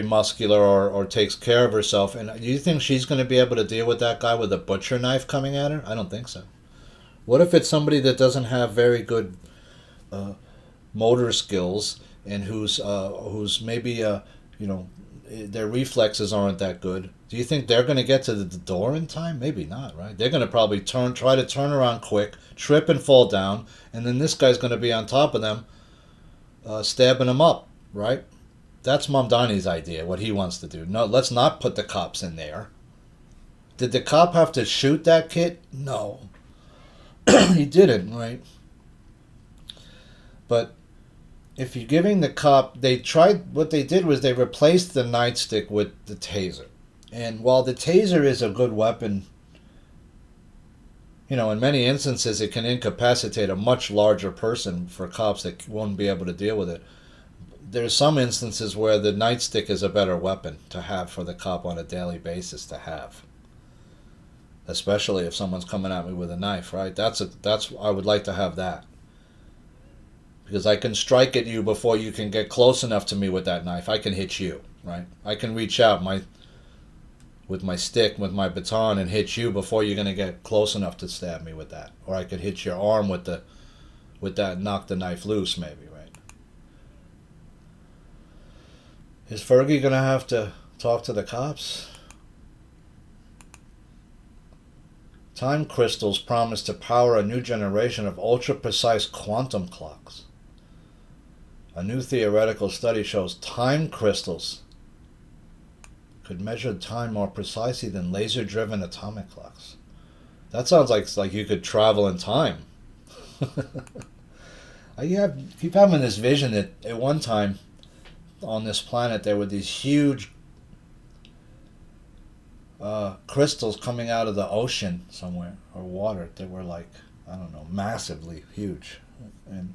muscular, or takes care of herself, and do you think she's going to be able to deal with that guy with a butcher knife coming at her? I don't think so. What if it's somebody that doesn't have very good motor skills, and who's maybe their reflexes aren't that good? Do you think they're going to get to the door in time? Maybe not, right? They're going to probably try to turn around quick, trip and fall down, and then this guy's going to be on top of them, stabbing them up, right? That's Mamdani's idea, what he wants to do. No, let's not put the cops in there. Did the cop have to shoot that kid? No. He didn't, right? But if you're giving the cop, what they did was they replaced the nightstick with the taser. And while the taser is a good weapon, in many instances it can incapacitate a much larger person for cops that won't be able to deal with it. There's some instances where the nightstick is a better weapon to have for the cop on a daily basis to have. Especially if someone's coming at me with a knife, right? I would like to have that. Because I can strike at you before you can get close enough to me with that knife. I can hit you, right? I can reach out with my stick, with my baton, and hit you before you're going to get close enough to stab me with that. Or I could hit your arm with that, knock the knife loose, maybe, right? Is Fergie gonna have to talk to the cops? Time crystals promise to power a new generation of ultra-precise quantum clocks. A new theoretical study shows time crystals could measure time more precisely than laser-driven atomic clocks. That sounds like you could travel in time. I keep having this vision that at one time on this planet there were these huge crystals coming out of the ocean somewhere, or water, that were like, I don't know, massively huge, and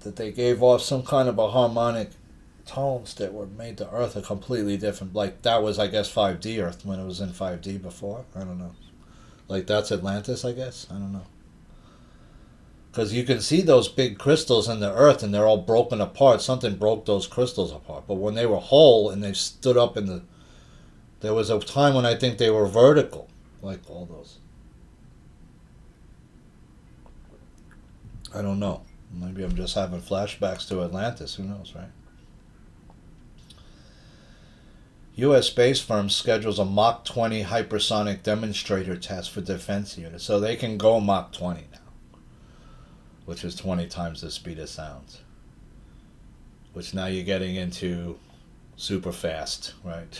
that they gave off some kind of a harmonic tones that were made the Earth a completely different, like that was, I guess, 5D Earth when it was in 5D before. I don't know. Like that's Atlantis, I guess. I don't know. Because you can see those big crystals in the Earth and they're all broken apart. Something broke those crystals apart. But when they were whole and they stood up in the... There was a time when I think they were vertical, like all those. I don't know. Maybe I'm just having flashbacks to Atlantis. Who knows, right? U.S. space firm schedules a Mach 20 hypersonic demonstrator test for defense units. So they can go Mach 20 now, which is 20 times the speed of sound. Which now you're getting into super fast, right?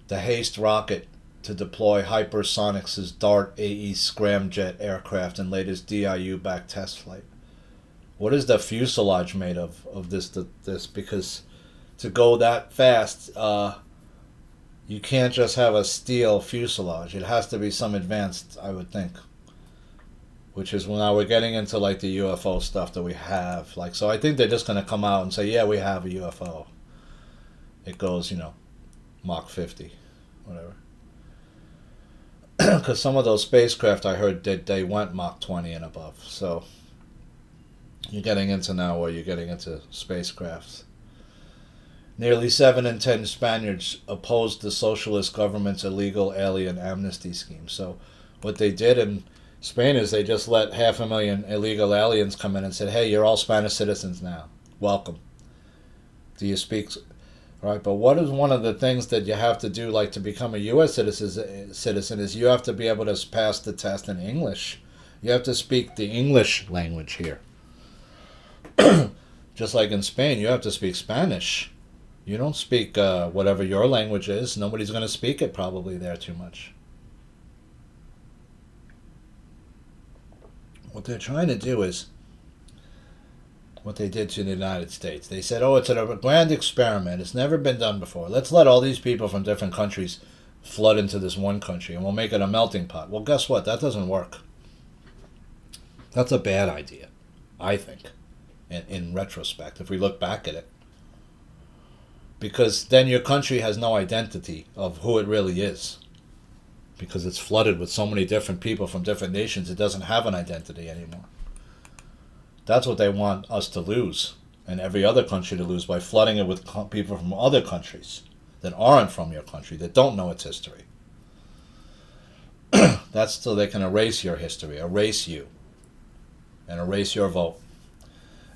The HASTE rocket to deploy Hypersonics' DART AE scramjet aircraft in latest DIU-backed test flight. What is the fuselage made of this? Because to go that fast, you can't just have a steel fuselage. It has to be some advanced, I would think. Which is now we're getting into like the UFO stuff that we have. Like, so I think they're just going to come out and say, yeah, we have a UFO. It goes, Mach 50, whatever. Because some of those spacecraft I heard they went Mach 20 and above. So you're getting into now where you're getting into spacecrafts. Nearly 7 in 10 Spaniards opposed the socialist government's illegal alien amnesty scheme. So what they did in Spain is they just let 500,000 illegal aliens come in and said, hey, you're all Spanish citizens now. Welcome. Do you speak... Right, but what is one of the things that you have to do, like to become a U.S. citizen, is you have to be able to pass the test in English. You have to speak the English language here. Just like in Spain, you have to speak Spanish. You don't speak whatever your language is. Nobody's going to speak it probably there too much. What they're trying to do is what they did to the United States. They said, oh, it's a grand experiment. It's never been done before. Let's let all these people from different countries flood into this one country and we'll make it a melting pot. Well, guess what? That doesn't work. That's a bad idea, I think, in retrospect, if we look back at it. Because then your country has no identity of who it really is. Because it's flooded with so many different people from different nations, it doesn't have an identity anymore. That's what they want us to lose, and every other country to lose, by flooding it with people from other countries that aren't from your country, that don't know its history. That's so they can erase your history, erase you, and erase your vote.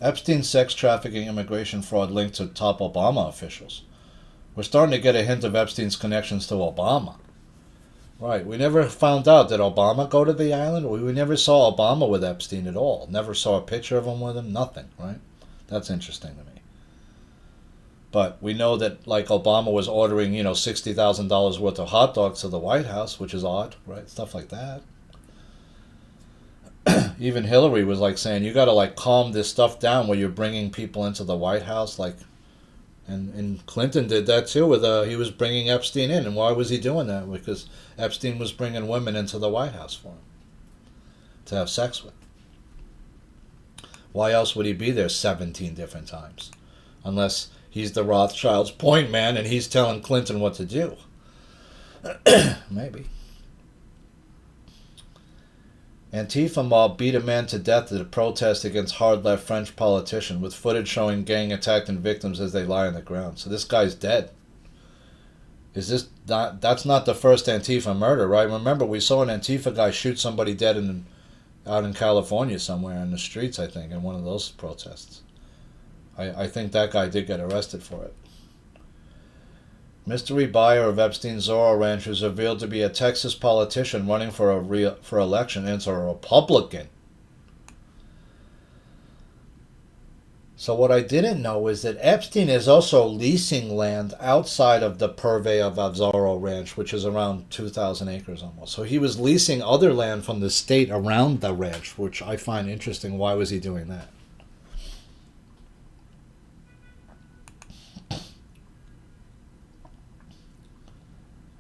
Epstein's sex trafficking immigration fraud linked to top Obama officials. We're starting to get a hint of Epstein's connections to Obama. Right, we never found out, did Obama go to the island? We never saw Obama with Epstein at all. Never saw a picture of him with him, nothing, right? That's interesting to me. But we know that, like, Obama was ordering, $60,000 worth of hot dogs to the White House, which is odd, right? Stuff like that. Even Hillary was, like, saying, you got to, like, calm this stuff down where you're bringing people into the White House, like... And Clinton did that too. He was bringing Epstein in, and why was he doing that? Because Epstein was bringing women into the White House for him to have sex with. Why else would he be there 17 different times? Unless he's the Rothschild's point man and he's telling Clinton what to do. Maybe. Antifa mob beat a man to death at a protest against hard-left French politician, with footage showing gang attacked and victims as they lie on the ground. So this guy's dead. Is that's not the first Antifa murder, right? Remember, we saw an Antifa guy shoot somebody dead out in California somewhere in the streets, I think, in one of those protests. I think that guy did get arrested for it. Mystery buyer of Epstein's Zorro Ranch is revealed to be a Texas politician running for election, and it's a Republican. So what I didn't know is that Epstein is also leasing land outside of the purvey of Zorro Ranch, which is around 2,000 acres almost. So he was leasing other land from the state around the ranch, which I find interesting. Why was he doing that?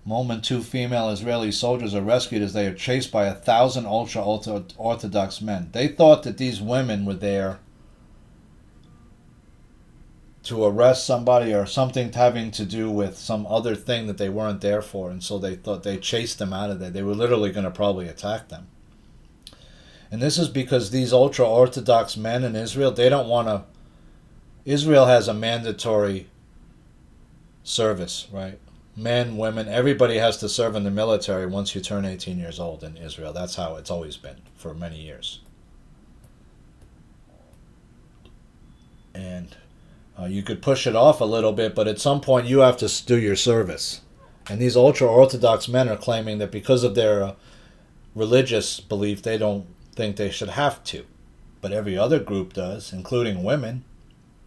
Moment, 2 female Israeli soldiers are rescued as they are chased by 1,000 ultra-Orthodox men. They thought that these women were there to arrest somebody or something having to do with some other thing that they weren't there for, and so they thought they chased them out of there. They were literally going to probably attack them. And this is because these ultra-Orthodox men in Israel, they don't want to... Israel has a mandatory service, right? Men, women, everybody has to serve in the military once you turn 18 years old in Israel. That's how it's always been for many years. And you could push it off a little bit, but at some point you have to do your service. And these ultra-Orthodox men are claiming that because of their religious belief, they don't think they should have to. But every other group does, including women.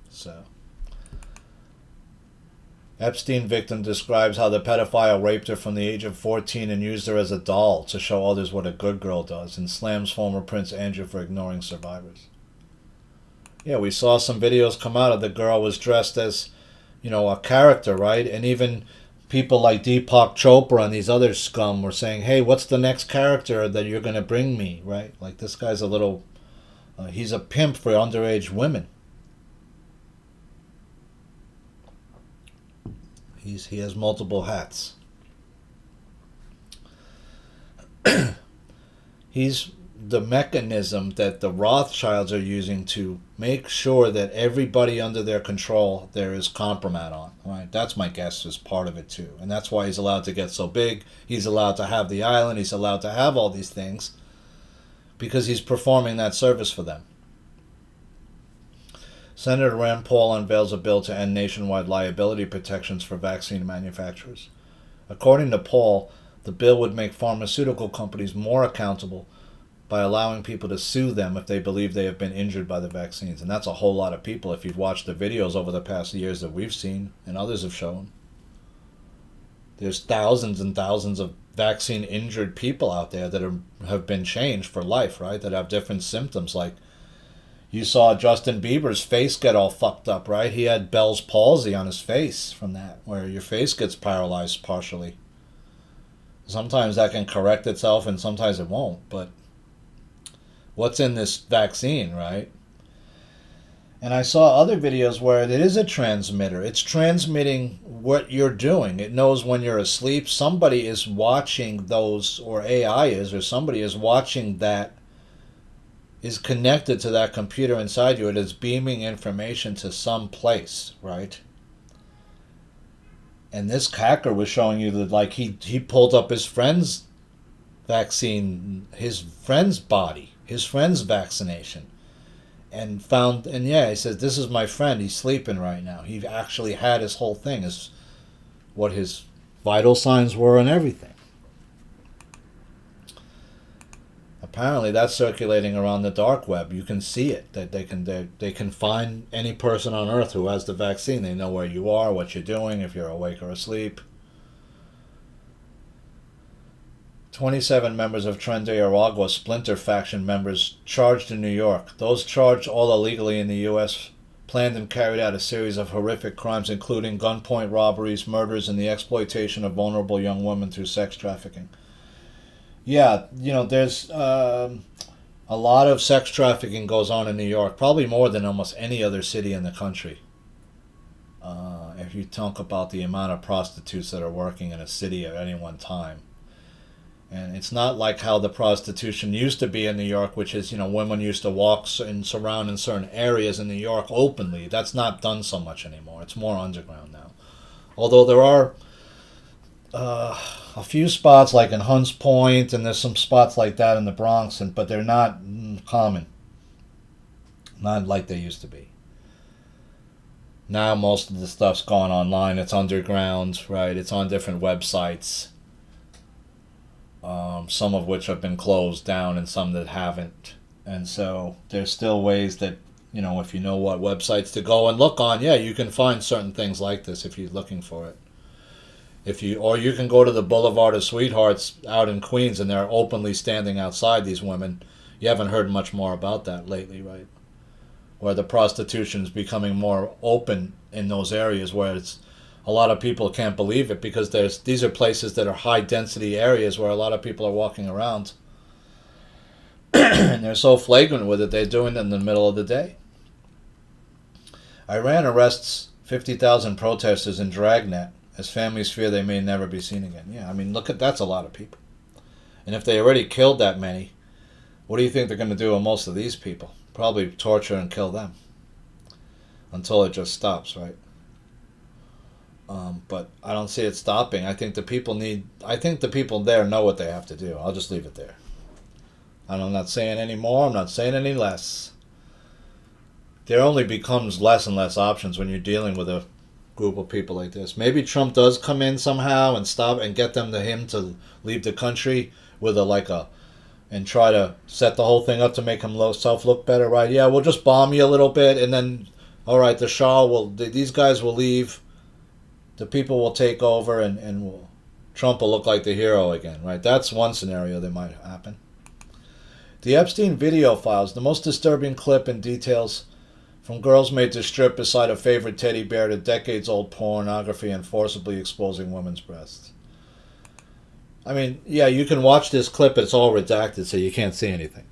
So... Epstein victim describes how the pedophile raped her from the age of 14 and used her as a doll to show others what a good girl does, and slams former Prince Andrew for ignoring survivors. Yeah, we saw some videos come out of the girl was dressed as, a character, right? And even people like Deepak Chopra and these other scum were saying, hey, what's the next character that you're going to bring me, right? Like, this guy's a little... he's a pimp for underage women. He has multiple hats. He's the mechanism that the Rothschilds are using to make sure that everybody under their control there is compromise on. Right? That's my guess is part of it too. And that's why he's allowed to get so big. He's allowed to have the island. He's allowed to have all these things because he's performing that service for them. Senator Rand Paul unveils a bill to end nationwide liability protections for vaccine manufacturers. According to Paul, the bill would make pharmaceutical companies more accountable by allowing people to sue them if they believe they have been injured by the vaccines. And that's a whole lot of people if you've watched the videos over the past years that we've seen and others have shown. There's thousands and thousands of vaccine-injured people out there that have been changed for life, right? That have different symptoms like you saw Justin Bieber's face get all fucked up, right? He had Bell's palsy on his face from that, where your face gets paralyzed partially. Sometimes that can correct itself and sometimes it won't, but what's in this vaccine, right? And I saw other videos where it is a transmitter. It's transmitting what you're doing. It knows when you're asleep. Somebody is watching those, or AI is, or somebody is watching that, is connected to that computer inside you. It is beaming information to some place, right? And this hacker was showing you that, like, he pulled up his friend's vaccine, his friend's body, his friend's vaccination, and found, and yeah, he says, this is my friend, he's sleeping right now. He actually had his whole thing, is what his vital signs were and everything. Apparently that's circulating around the dark web. You can see it. That they can find any person on Earth who has the vaccine. They know where you are, what you're doing, if you're awake or asleep. 27 members of Tren de Aragua splinter faction members charged in New York. Those charged, all illegally in the U.S., planned and carried out a series of horrific crimes, including gunpoint robberies, murders, and the exploitation of vulnerable young women through sex trafficking. Yeah, there's a lot of sex trafficking goes on in New York, probably more than almost any other city in the country. If you talk about the amount of prostitutes that are working in a city at any one time. And it's not like how the prostitution used to be in New York, which is, women used to walk and surround in certain areas in New York openly. That's not done so much anymore. It's more underground now. Although there are a few spots like in Hunts Point, and there's some spots like that in the Bronx, but they're not common. Not like they used to be. Now most of the stuff's gone online. It's underground, right? It's on different websites. Some of which have been closed down and some that haven't. And so there's still ways that, if you know what websites to go and look on, yeah, you can find certain things like this if you're looking for it. Or you can go to the Boulevard of Sweethearts out in Queens, and they're openly standing outside, these women. You haven't heard much more about that lately, right? Where the prostitution is becoming more open in those areas where a lot of people can't believe it, because these are places that are high density areas where a lot of people are walking around. And they're so flagrant with it, they're doing it in the middle of the day. Iran arrests 50,000 protesters in Dragnet as families fear they may never be seen again. Yeah, I mean, that's a lot of people. And if they already killed that many, what do you think they're going to do with most of these people? Probably torture and kill them until it just stops, right? But I don't see it stopping. I think the people there know what they have to do. I'll just leave it there. I'm not saying any more. I'm not saying any less. There only becomes less and less options when you're dealing with a group of people like this. Maybe Trump does come in somehow and stop and get him to leave the country with and try to set the whole thing up to make himself look better, right? Yeah, we'll just bomb you a little bit, and then, all right, these guys will leave, the people will take over, and Trump will look like the hero again, right? That's one scenario that might happen. The Epstein video files, the most disturbing clip and details from girls made to strip beside a favorite teddy bear to decades-old pornography and forcibly exposing women's breasts. I mean, yeah, you can watch this clip. It's all redacted, so you can't see anything.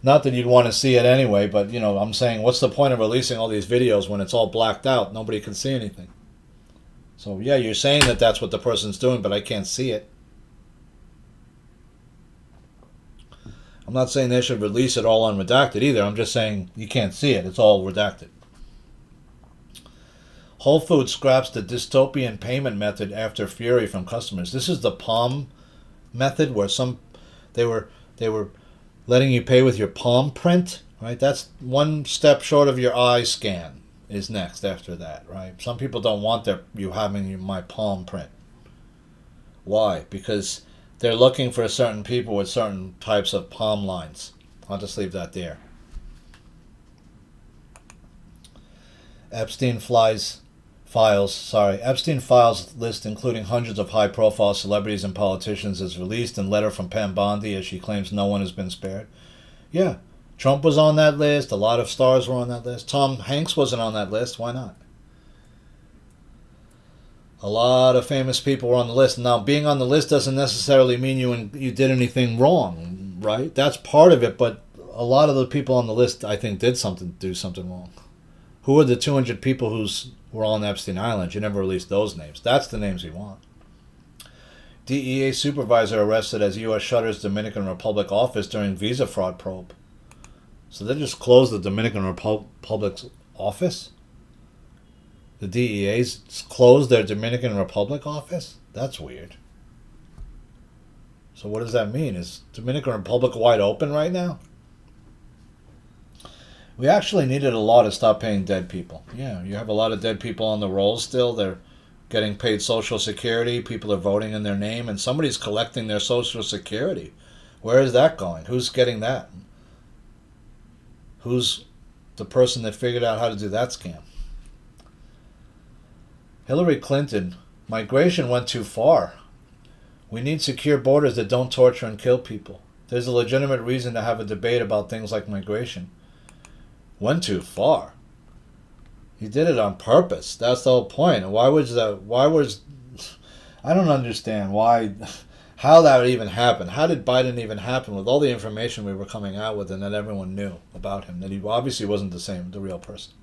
Not that you'd want to see it anyway, but, I'm saying, what's the point of releasing all these videos when it's all blacked out? Nobody can see anything. So, yeah, you're saying that that's what the person's doing, but I can't see it. I'm not saying they should release it all unredacted either. I'm just saying you can't see it. It's all redacted. Whole Foods scraps the dystopian payment method after fury from customers. This is the palm method where they were letting you pay with your palm print, right? That's one step short of your eye scan is next after that, right? Some people don't want you having my palm print. Why? Because they're looking for certain people with certain types of palm lines. I'll just leave that there. Epstein files list including hundreds of high-profile celebrities and politicians is released in letter from Pam Bondi as she claims no one has been spared. Yeah, Trump was on that list. A lot of stars were on that list. Tom Hanks wasn't on that list. Why not? A lot of famous people were on the list. Now, being on the list doesn't necessarily mean you did anything wrong, right? That's part of it, but a lot of the people on the list, I think, do something wrong. Who are the 200 people who were on Epstein Island? You never released those names. That's the names we want. DEA supervisor arrested as U.S. shutters Dominican Republic office during visa fraud probe. So they just closed the Dominican Republic's office? The DEA's closed their Dominican Republic office? That's weird. So what does that mean? Is Dominican Republic wide open right now? We actually needed a law to stop paying dead people. Yeah, you have a lot of dead people on the rolls still. They're getting paid Social Security. People are voting in their name, and somebody's collecting their Social Security. Where is that going? Who's getting that? Who's the person that figured out how to do that scam? Hillary Clinton, migration went too far. We need secure borders that don't torture and kill people. There's a legitimate reason to have a debate about things like migration. Went too far. He did it on purpose. That's the whole point. I don't understand how that would even happen. How did Biden even happen with all the information we were coming out with and that everyone knew about him? That he obviously wasn't the real person.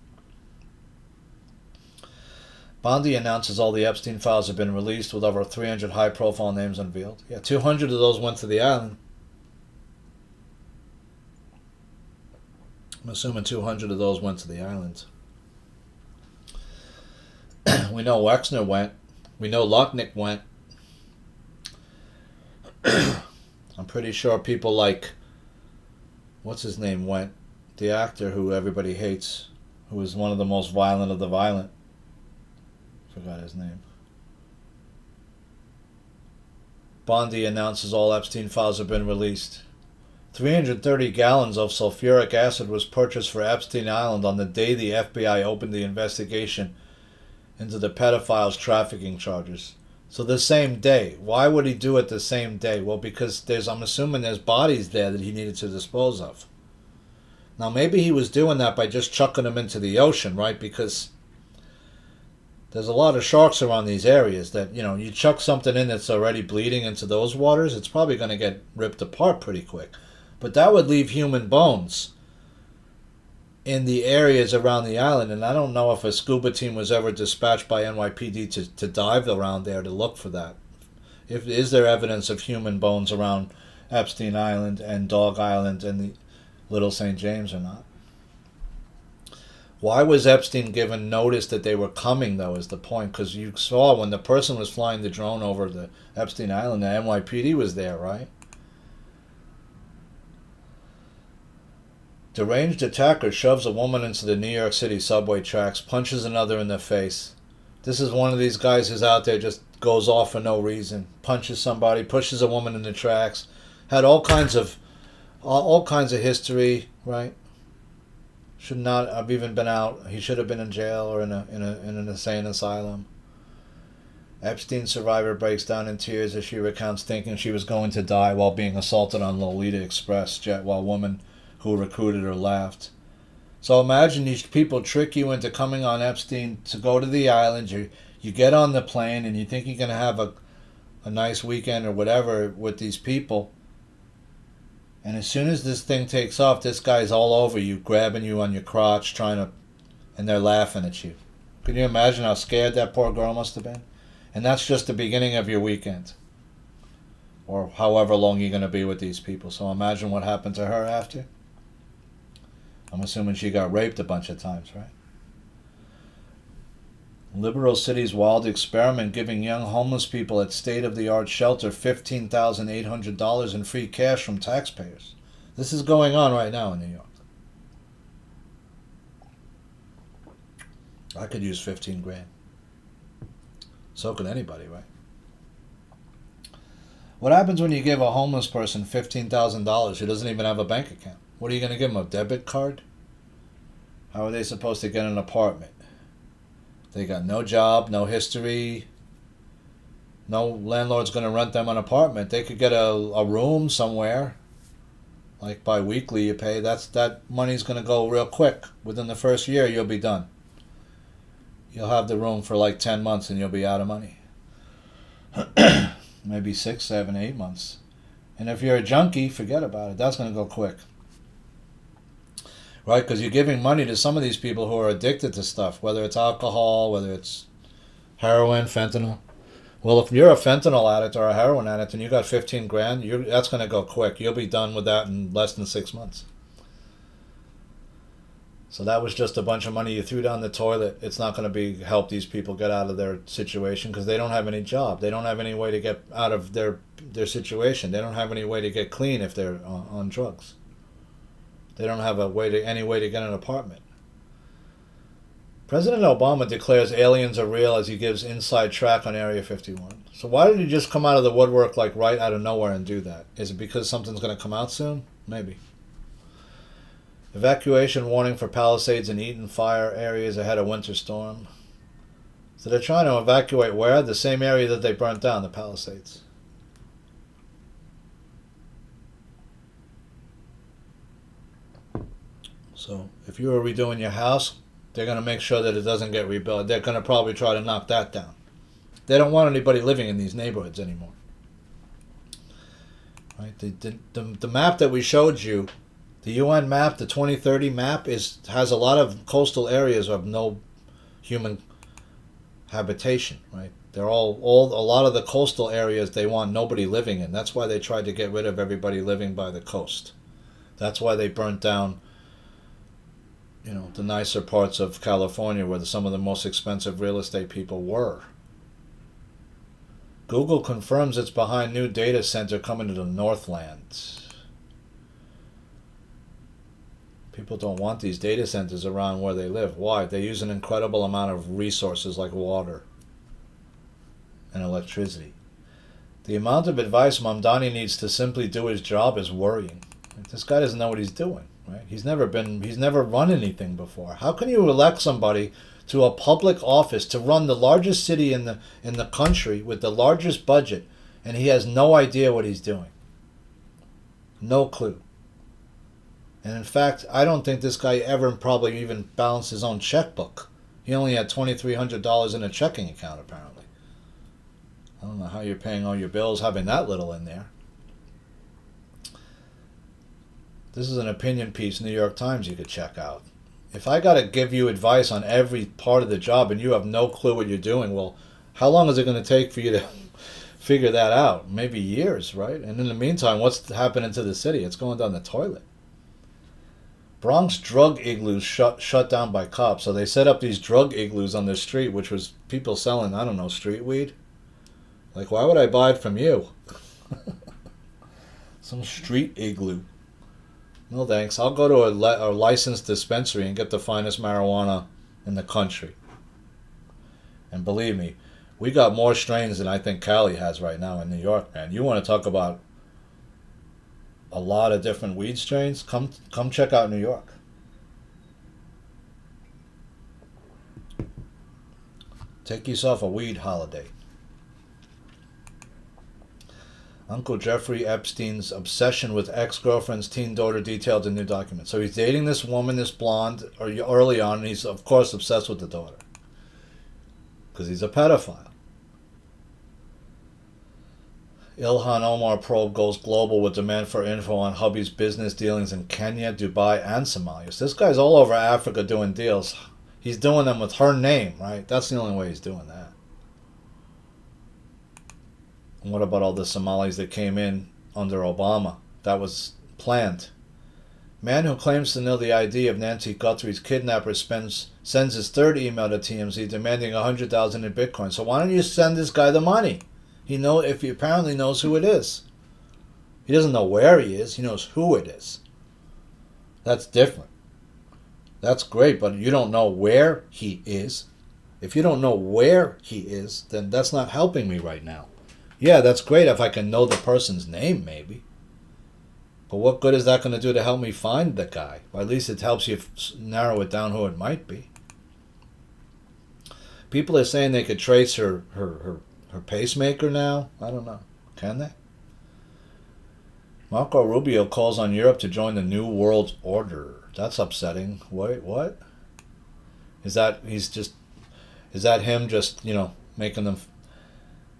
Bondi announces all the Epstein files have been released with over 300 high-profile names unveiled. Yeah, 200 of those went to the island. I'm assuming 200 of those went to the islands. We know Wexner went. We know Lucknick went. I'm pretty sure people like, what's his name, went. The actor who everybody hates. who was one of the most violent of the violent. Forgot his name. Bondi announces all Epstein files have been released. 330 gallons of sulfuric acid was purchased for Epstein Island on the day the FBI opened the investigation into the pedophile's trafficking charges. So the same day. Why would he do it the same day? Well, because I'm assuming there's bodies there that he needed to dispose of. Now, maybe he was doing that by just chucking them into the ocean, right? Because there's a lot of sharks around these areas that, you chuck something in that's already bleeding into those waters, it's probably going to get ripped apart pretty quick. But that would leave human bones in the areas around the island, and I don't know if a scuba team was ever dispatched by NYPD to dive around there to look for that. Is there evidence of human bones around Epstein Island and Dog Island and the Little St. James or not? Why was Epstein given notice that they were coming, though, is the point? Because you saw when the person was flying the drone over the Epstein Island, the NYPD was there, right? Deranged attacker shoves a woman into the New York City subway tracks, punches another in the face. This is one of these guys who's out there, just goes off for no reason, punches somebody, pushes a woman in the tracks. Had all kinds of history, right? Should not have even been out. He should have been in jail or in an insane asylum. Epstein survivor breaks down in tears as she recounts thinking she was going to die while being assaulted on Lolita Express jet while woman who recruited her laughed. So imagine these people trick you into coming on Epstein to go to the island. You get on the plane and you think you're going to have a nice weekend or whatever with these people. And as soon as this thing takes off, this guy's all over you, grabbing you on your crotch, and they're laughing at you. Can you imagine how scared that poor girl must have been? And that's just the beginning of your weekend. Or however long you're going to be with these people. So imagine what happened to her after. I'm assuming she got raped a bunch of times, right? Liberal City's wild experiment giving young homeless people at state-of-the-art shelter $15,800 in free cash from taxpayers. This is going on right now in New York. I could use 15 grand. So could anybody, right? What happens when you give a homeless person $15,000 who doesn't even have a bank account? What are you going to give them, a debit card? How are they supposed to get an apartment? They got no job, no history. No landlord's going to rent them an apartment. They could get a room somewhere. Like bi-weekly you pay. That money's going to go real quick. Within the first year you'll be done. You'll have the room for like 10 months and you'll be out of money. Maybe 6, 7, 8 months. And if you're a junkie, forget about it. That's going to go quick. Right? Because you're giving money to some of these people who are addicted to stuff, whether it's alcohol, whether it's heroin, fentanyl. Well, if you're a fentanyl addict or a heroin addict and you got 15 grand, that's going to go quick. You'll be done with that in less than 6 months. So that was just a bunch of money you threw down the toilet. It's not going to help these people get out of their situation because they don't have any job. They don't have any way to get out of their situation. They don't have any way to get clean if they're on drugs. They don't have any way to get an apartment. President Obama declares aliens are real as he gives inside track on Area 51. So why did he just come out of the woodwork like right out of nowhere and do that? Is it because something's going to come out soon? Maybe. Evacuation warning for Palisades and Eaton fire areas ahead of winter storm. So they're trying to evacuate where? The same area that they burnt down, the Palisades. So if you were redoing your house, they're going to make sure that it doesn't get rebuilt. They're going to probably try to knock that down. They don't want anybody living in these neighborhoods anymore. Right? The map that we showed you, the UN map, the 2030 map, has a lot of coastal areas of no human habitation. Right? They're a lot of the coastal areas they want nobody living in. That's why they tried to get rid of everybody living by the coast. That's why they burnt down the nicer parts of California where some of the most expensive real estate people were. Google confirms it's behind new data center coming to the Northland. People don't want these data centers around where they live. Why? They use an incredible amount of resources like water and electricity. The amount of advice Mamdani needs to simply do his job is worrying. This guy doesn't know what he's doing, right? He's never run anything before. How can you elect somebody to a public office to run the largest city in the country with the largest budget, and he has no idea what he's doing? No clue. And in fact, I don't think this guy ever probably even balanced his own checkbook. He only had $2,300 in a checking account, apparently. I don't know how you're paying all your bills having that little in there. This is an opinion piece, New York Times, you could check out. If I got to give you advice on every part of the job and you have no clue what you're doing, well, how long is it going to take for you to figure that out? Maybe years, right? And in the meantime, what's happening to the city? It's going down the toilet. Bronx drug igloos shut down by cops. So they set up these drug igloos on the street, which was people selling, I don't know, street weed. Like, why would I buy it from you? Some street igloo. No thanks. I'll go to a licensed dispensary and get the finest marijuana in the country. And believe me, we got more strains than I think Cali has right now in New York, man. You want to talk about a lot of different weed strains? Come check out New York. Take yourself a weed holiday. Uncle Jeffrey Epstein's obsession with ex-girlfriend's teen daughter detailed in new documents. So he's dating this woman, this blonde, early on, and he's, of course, obsessed with the daughter. Because he's a pedophile. Ilhan Omar probe goes global with demand for info on hubby's business dealings in Kenya, Dubai, and Somalia. So this guy's all over Africa doing deals. He's doing them with her name, right? That's the only way he's doing that. And what about all the Somalis that came in under Obama? That was planned. Man who claims to know the ID of Nancy Guthrie's kidnapper sends his third email to TMZ demanding $100,000 in Bitcoin. So why don't you send this guy the money? He apparently knows who it is. He doesn't know where he is. He knows who it is. That's different. That's great, but you don't know where he is. If you don't know where he is, then that's not helping me right now. Yeah, that's great if I can know the person's name, maybe. But what good is that going to do to help me find the guy? Or at least it helps you narrow it down who it might be. People are saying they could trace her pacemaker now. I don't know. Can they? Marco Rubio calls on Europe to join the New World Order. That's upsetting. Wait, what? Is that him just, making them,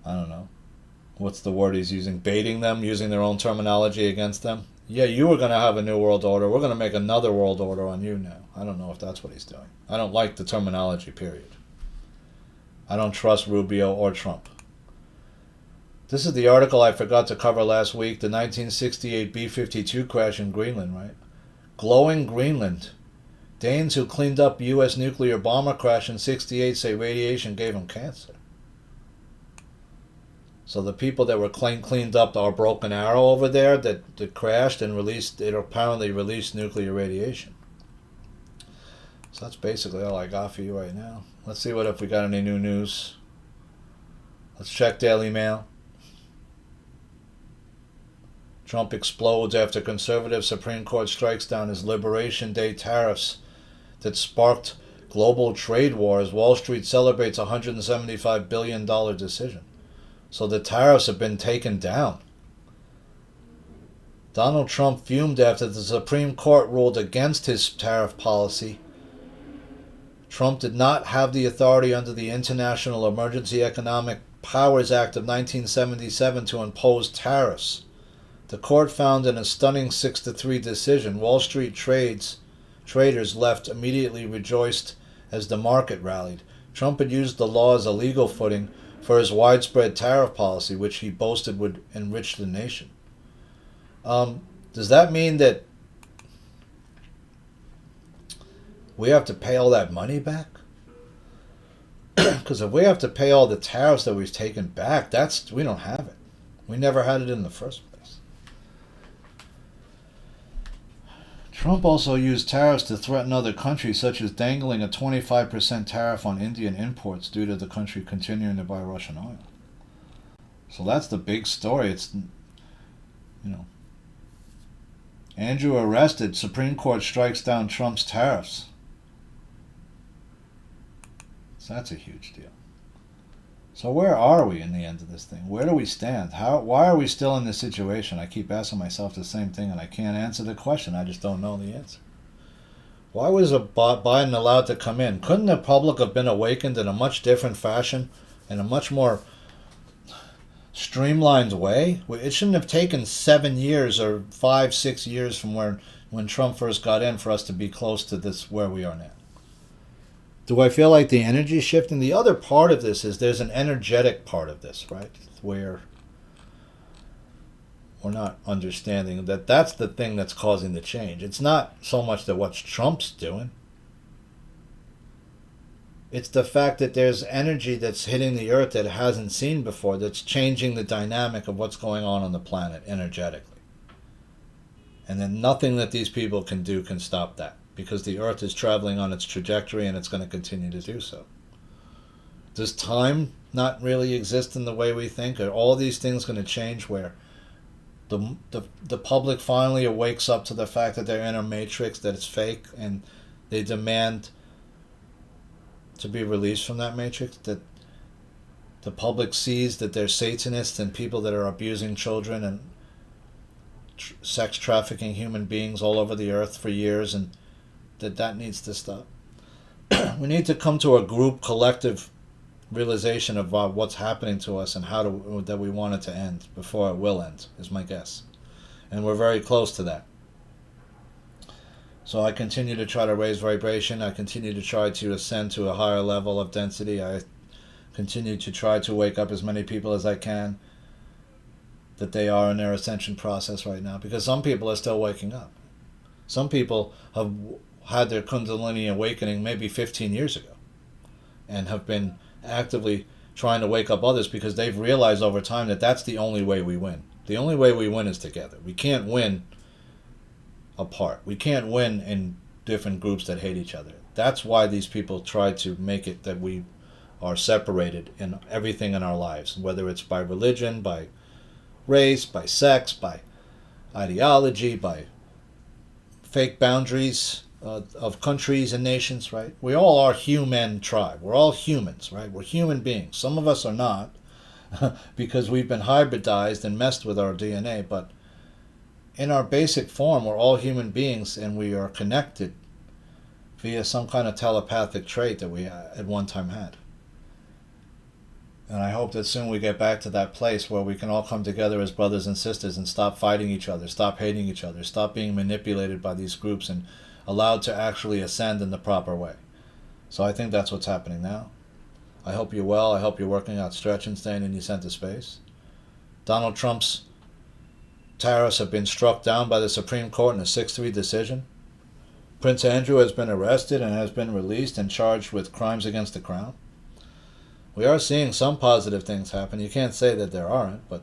I don't know. What's the word he's using? Baiting them, using their own terminology against them? Yeah, you were going to have a new world order. We're going to make another world order on you now. I don't know if that's what he's doing. I don't like the terminology, period. I don't trust Rubio or Trump. This is the article I forgot to cover last week, the 1968 B-52 crash in Greenland, right? Glowing Greenland. Danes who cleaned up U.S. nuclear bomber crash in 68 say radiation gave them cancer. So the people that were cleaned up our Broken Arrow over there that crashed and apparently released nuclear radiation. So that's basically all I got for you right now. Let's see if we got any new news. Let's check Daily Mail. Trump explodes after conservative Supreme Court strikes down his Liberation Day tariffs that sparked global trade wars. Wall Street celebrates $175 billion decision. So the tariffs have been taken down. Donald Trump fumed after the Supreme Court ruled against his tariff policy. Trump did not have the authority under the International Emergency Economic Powers Act of 1977 to impose tariffs. The court found in a stunning 6-3 decision, Wall Street traders left immediately rejoiced as the market rallied. Trump had used the law as a legal footing for his widespread tariff policy, which he boasted would enrich the nation. Does that mean that we have to pay all that money back? Because if we have to pay all the tariffs that we've taken back, we don't have it. We never had it in the first place. Trump also used tariffs to threaten other countries, such as dangling a 25% tariff on Indian imports due to the country continuing to buy Russian oil. So that's the big story. It's, Andrew arrested. Supreme Court strikes down Trump's tariffs. So that's a huge deal. So where are we in the end of this thing? Where do we stand? Why are we still in this situation? I keep asking myself the same thing, and I can't answer the question. I just don't know the answer. Why was Biden allowed to come in? Couldn't the public have been awakened in a much different fashion, in a much more streamlined way? It shouldn't have taken 7 years or 5, 6 years from when Trump first got in for us to be close to this where we are now. Do I feel like the energy is shifting? The other part of this is there's an energetic part of this, right? Where we're not understanding that that's the thing that's causing the change. It's not so much that what Trump's doing. It's the fact that there's energy that's hitting the earth that it hasn't seen before, that's changing the dynamic of what's going on the planet energetically. And then nothing that these people can do can stop that, because the earth is traveling on its trajectory and it's going to continue to do so. Does time not really exist in the way we think? Are all these things going to change where the public finally awakes up to the fact that they're in a matrix, that it's fake, and they demand to be released from that matrix, that the public sees that they're Satanists and people that are abusing children and sex trafficking human beings all over the earth for years, and that needs to stop. We need to come to a group collective realization of what's happening to us and that we want it to end before it will end, is my guess. And we're very close to that. So I continue to try to raise vibration. I continue to try to ascend to a higher level of density. I continue to try to wake up as many people as I can that they are in their ascension process right now, because some people are still waking up. Some people have had their Kundalini awakening maybe 15 years ago and have been actively trying to wake up others, because they've realized over time that that's the only way we win. The only way we win is together. We can't win apart. We can't win in different groups that hate each other. That's why these people try to make it that we are separated in everything in our lives, whether it's by religion, by race, by sex, by ideology, by fake boundaries of countries and nations, right? We all are human tribe. We're all humans, right? We're human beings. Some of us are not because we've been hybridized and messed with our DNA, but in our basic form, we're all human beings, and we are connected via some kind of telepathic trait that we at one time had. And I hope that soon we get back to that place where we can all come together as brothers and sisters and stop fighting each other, stop hating each other, stop being manipulated by these groups, and allowed to actually ascend in the proper way. So I think that's what's happening now. I hope you're well. I hope you're working out, stretching, staying in your center space. Donald Trump's tariffs have been struck down by the Supreme Court in a 6-3 decision. Prince Andrew has been arrested and has been released and charged with crimes against the crown. We are seeing some positive things happen. You can't say that there aren't, but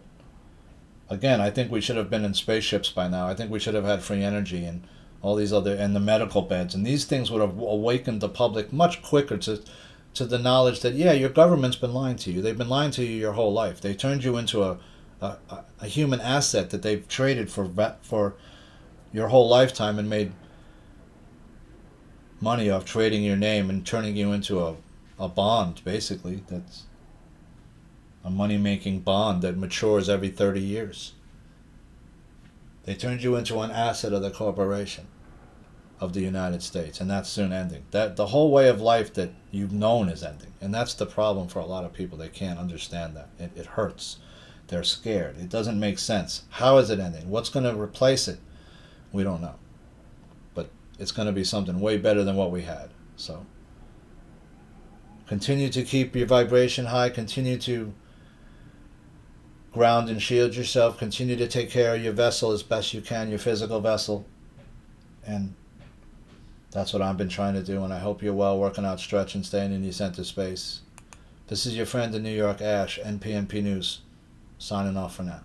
again, I think we should have been in spaceships by now. I think we should have had free energy and all these other, and the medical beds, and these things would have awakened the public much quicker to the knowledge that, yeah, your government's been lying to you. They've been lying to you your whole life. They turned you into a human asset that they've traded for your whole lifetime and made money off trading your name and turning you into a bond, basically. That's a money-making bond that matures every 30 years. They turned you into an asset of the corporation of the United States, and that's soon ending. That the whole way of life that you've known is ending, and that's the problem for a lot of people. They can't understand that. It hurts. They're scared. It doesn't make sense. How is it ending? What's going to replace it? We don't know. But it's going to be something way better than what we had. So continue to keep your vibration high. Continue to ground and shield yourself. Continue to take care of your vessel as best you can, your physical vessel. And that's what I've been trying to do, and I hope you're well, working out, stretching, staying in your center space. This is your friend in New York, Ash, NPNP News, signing off for now.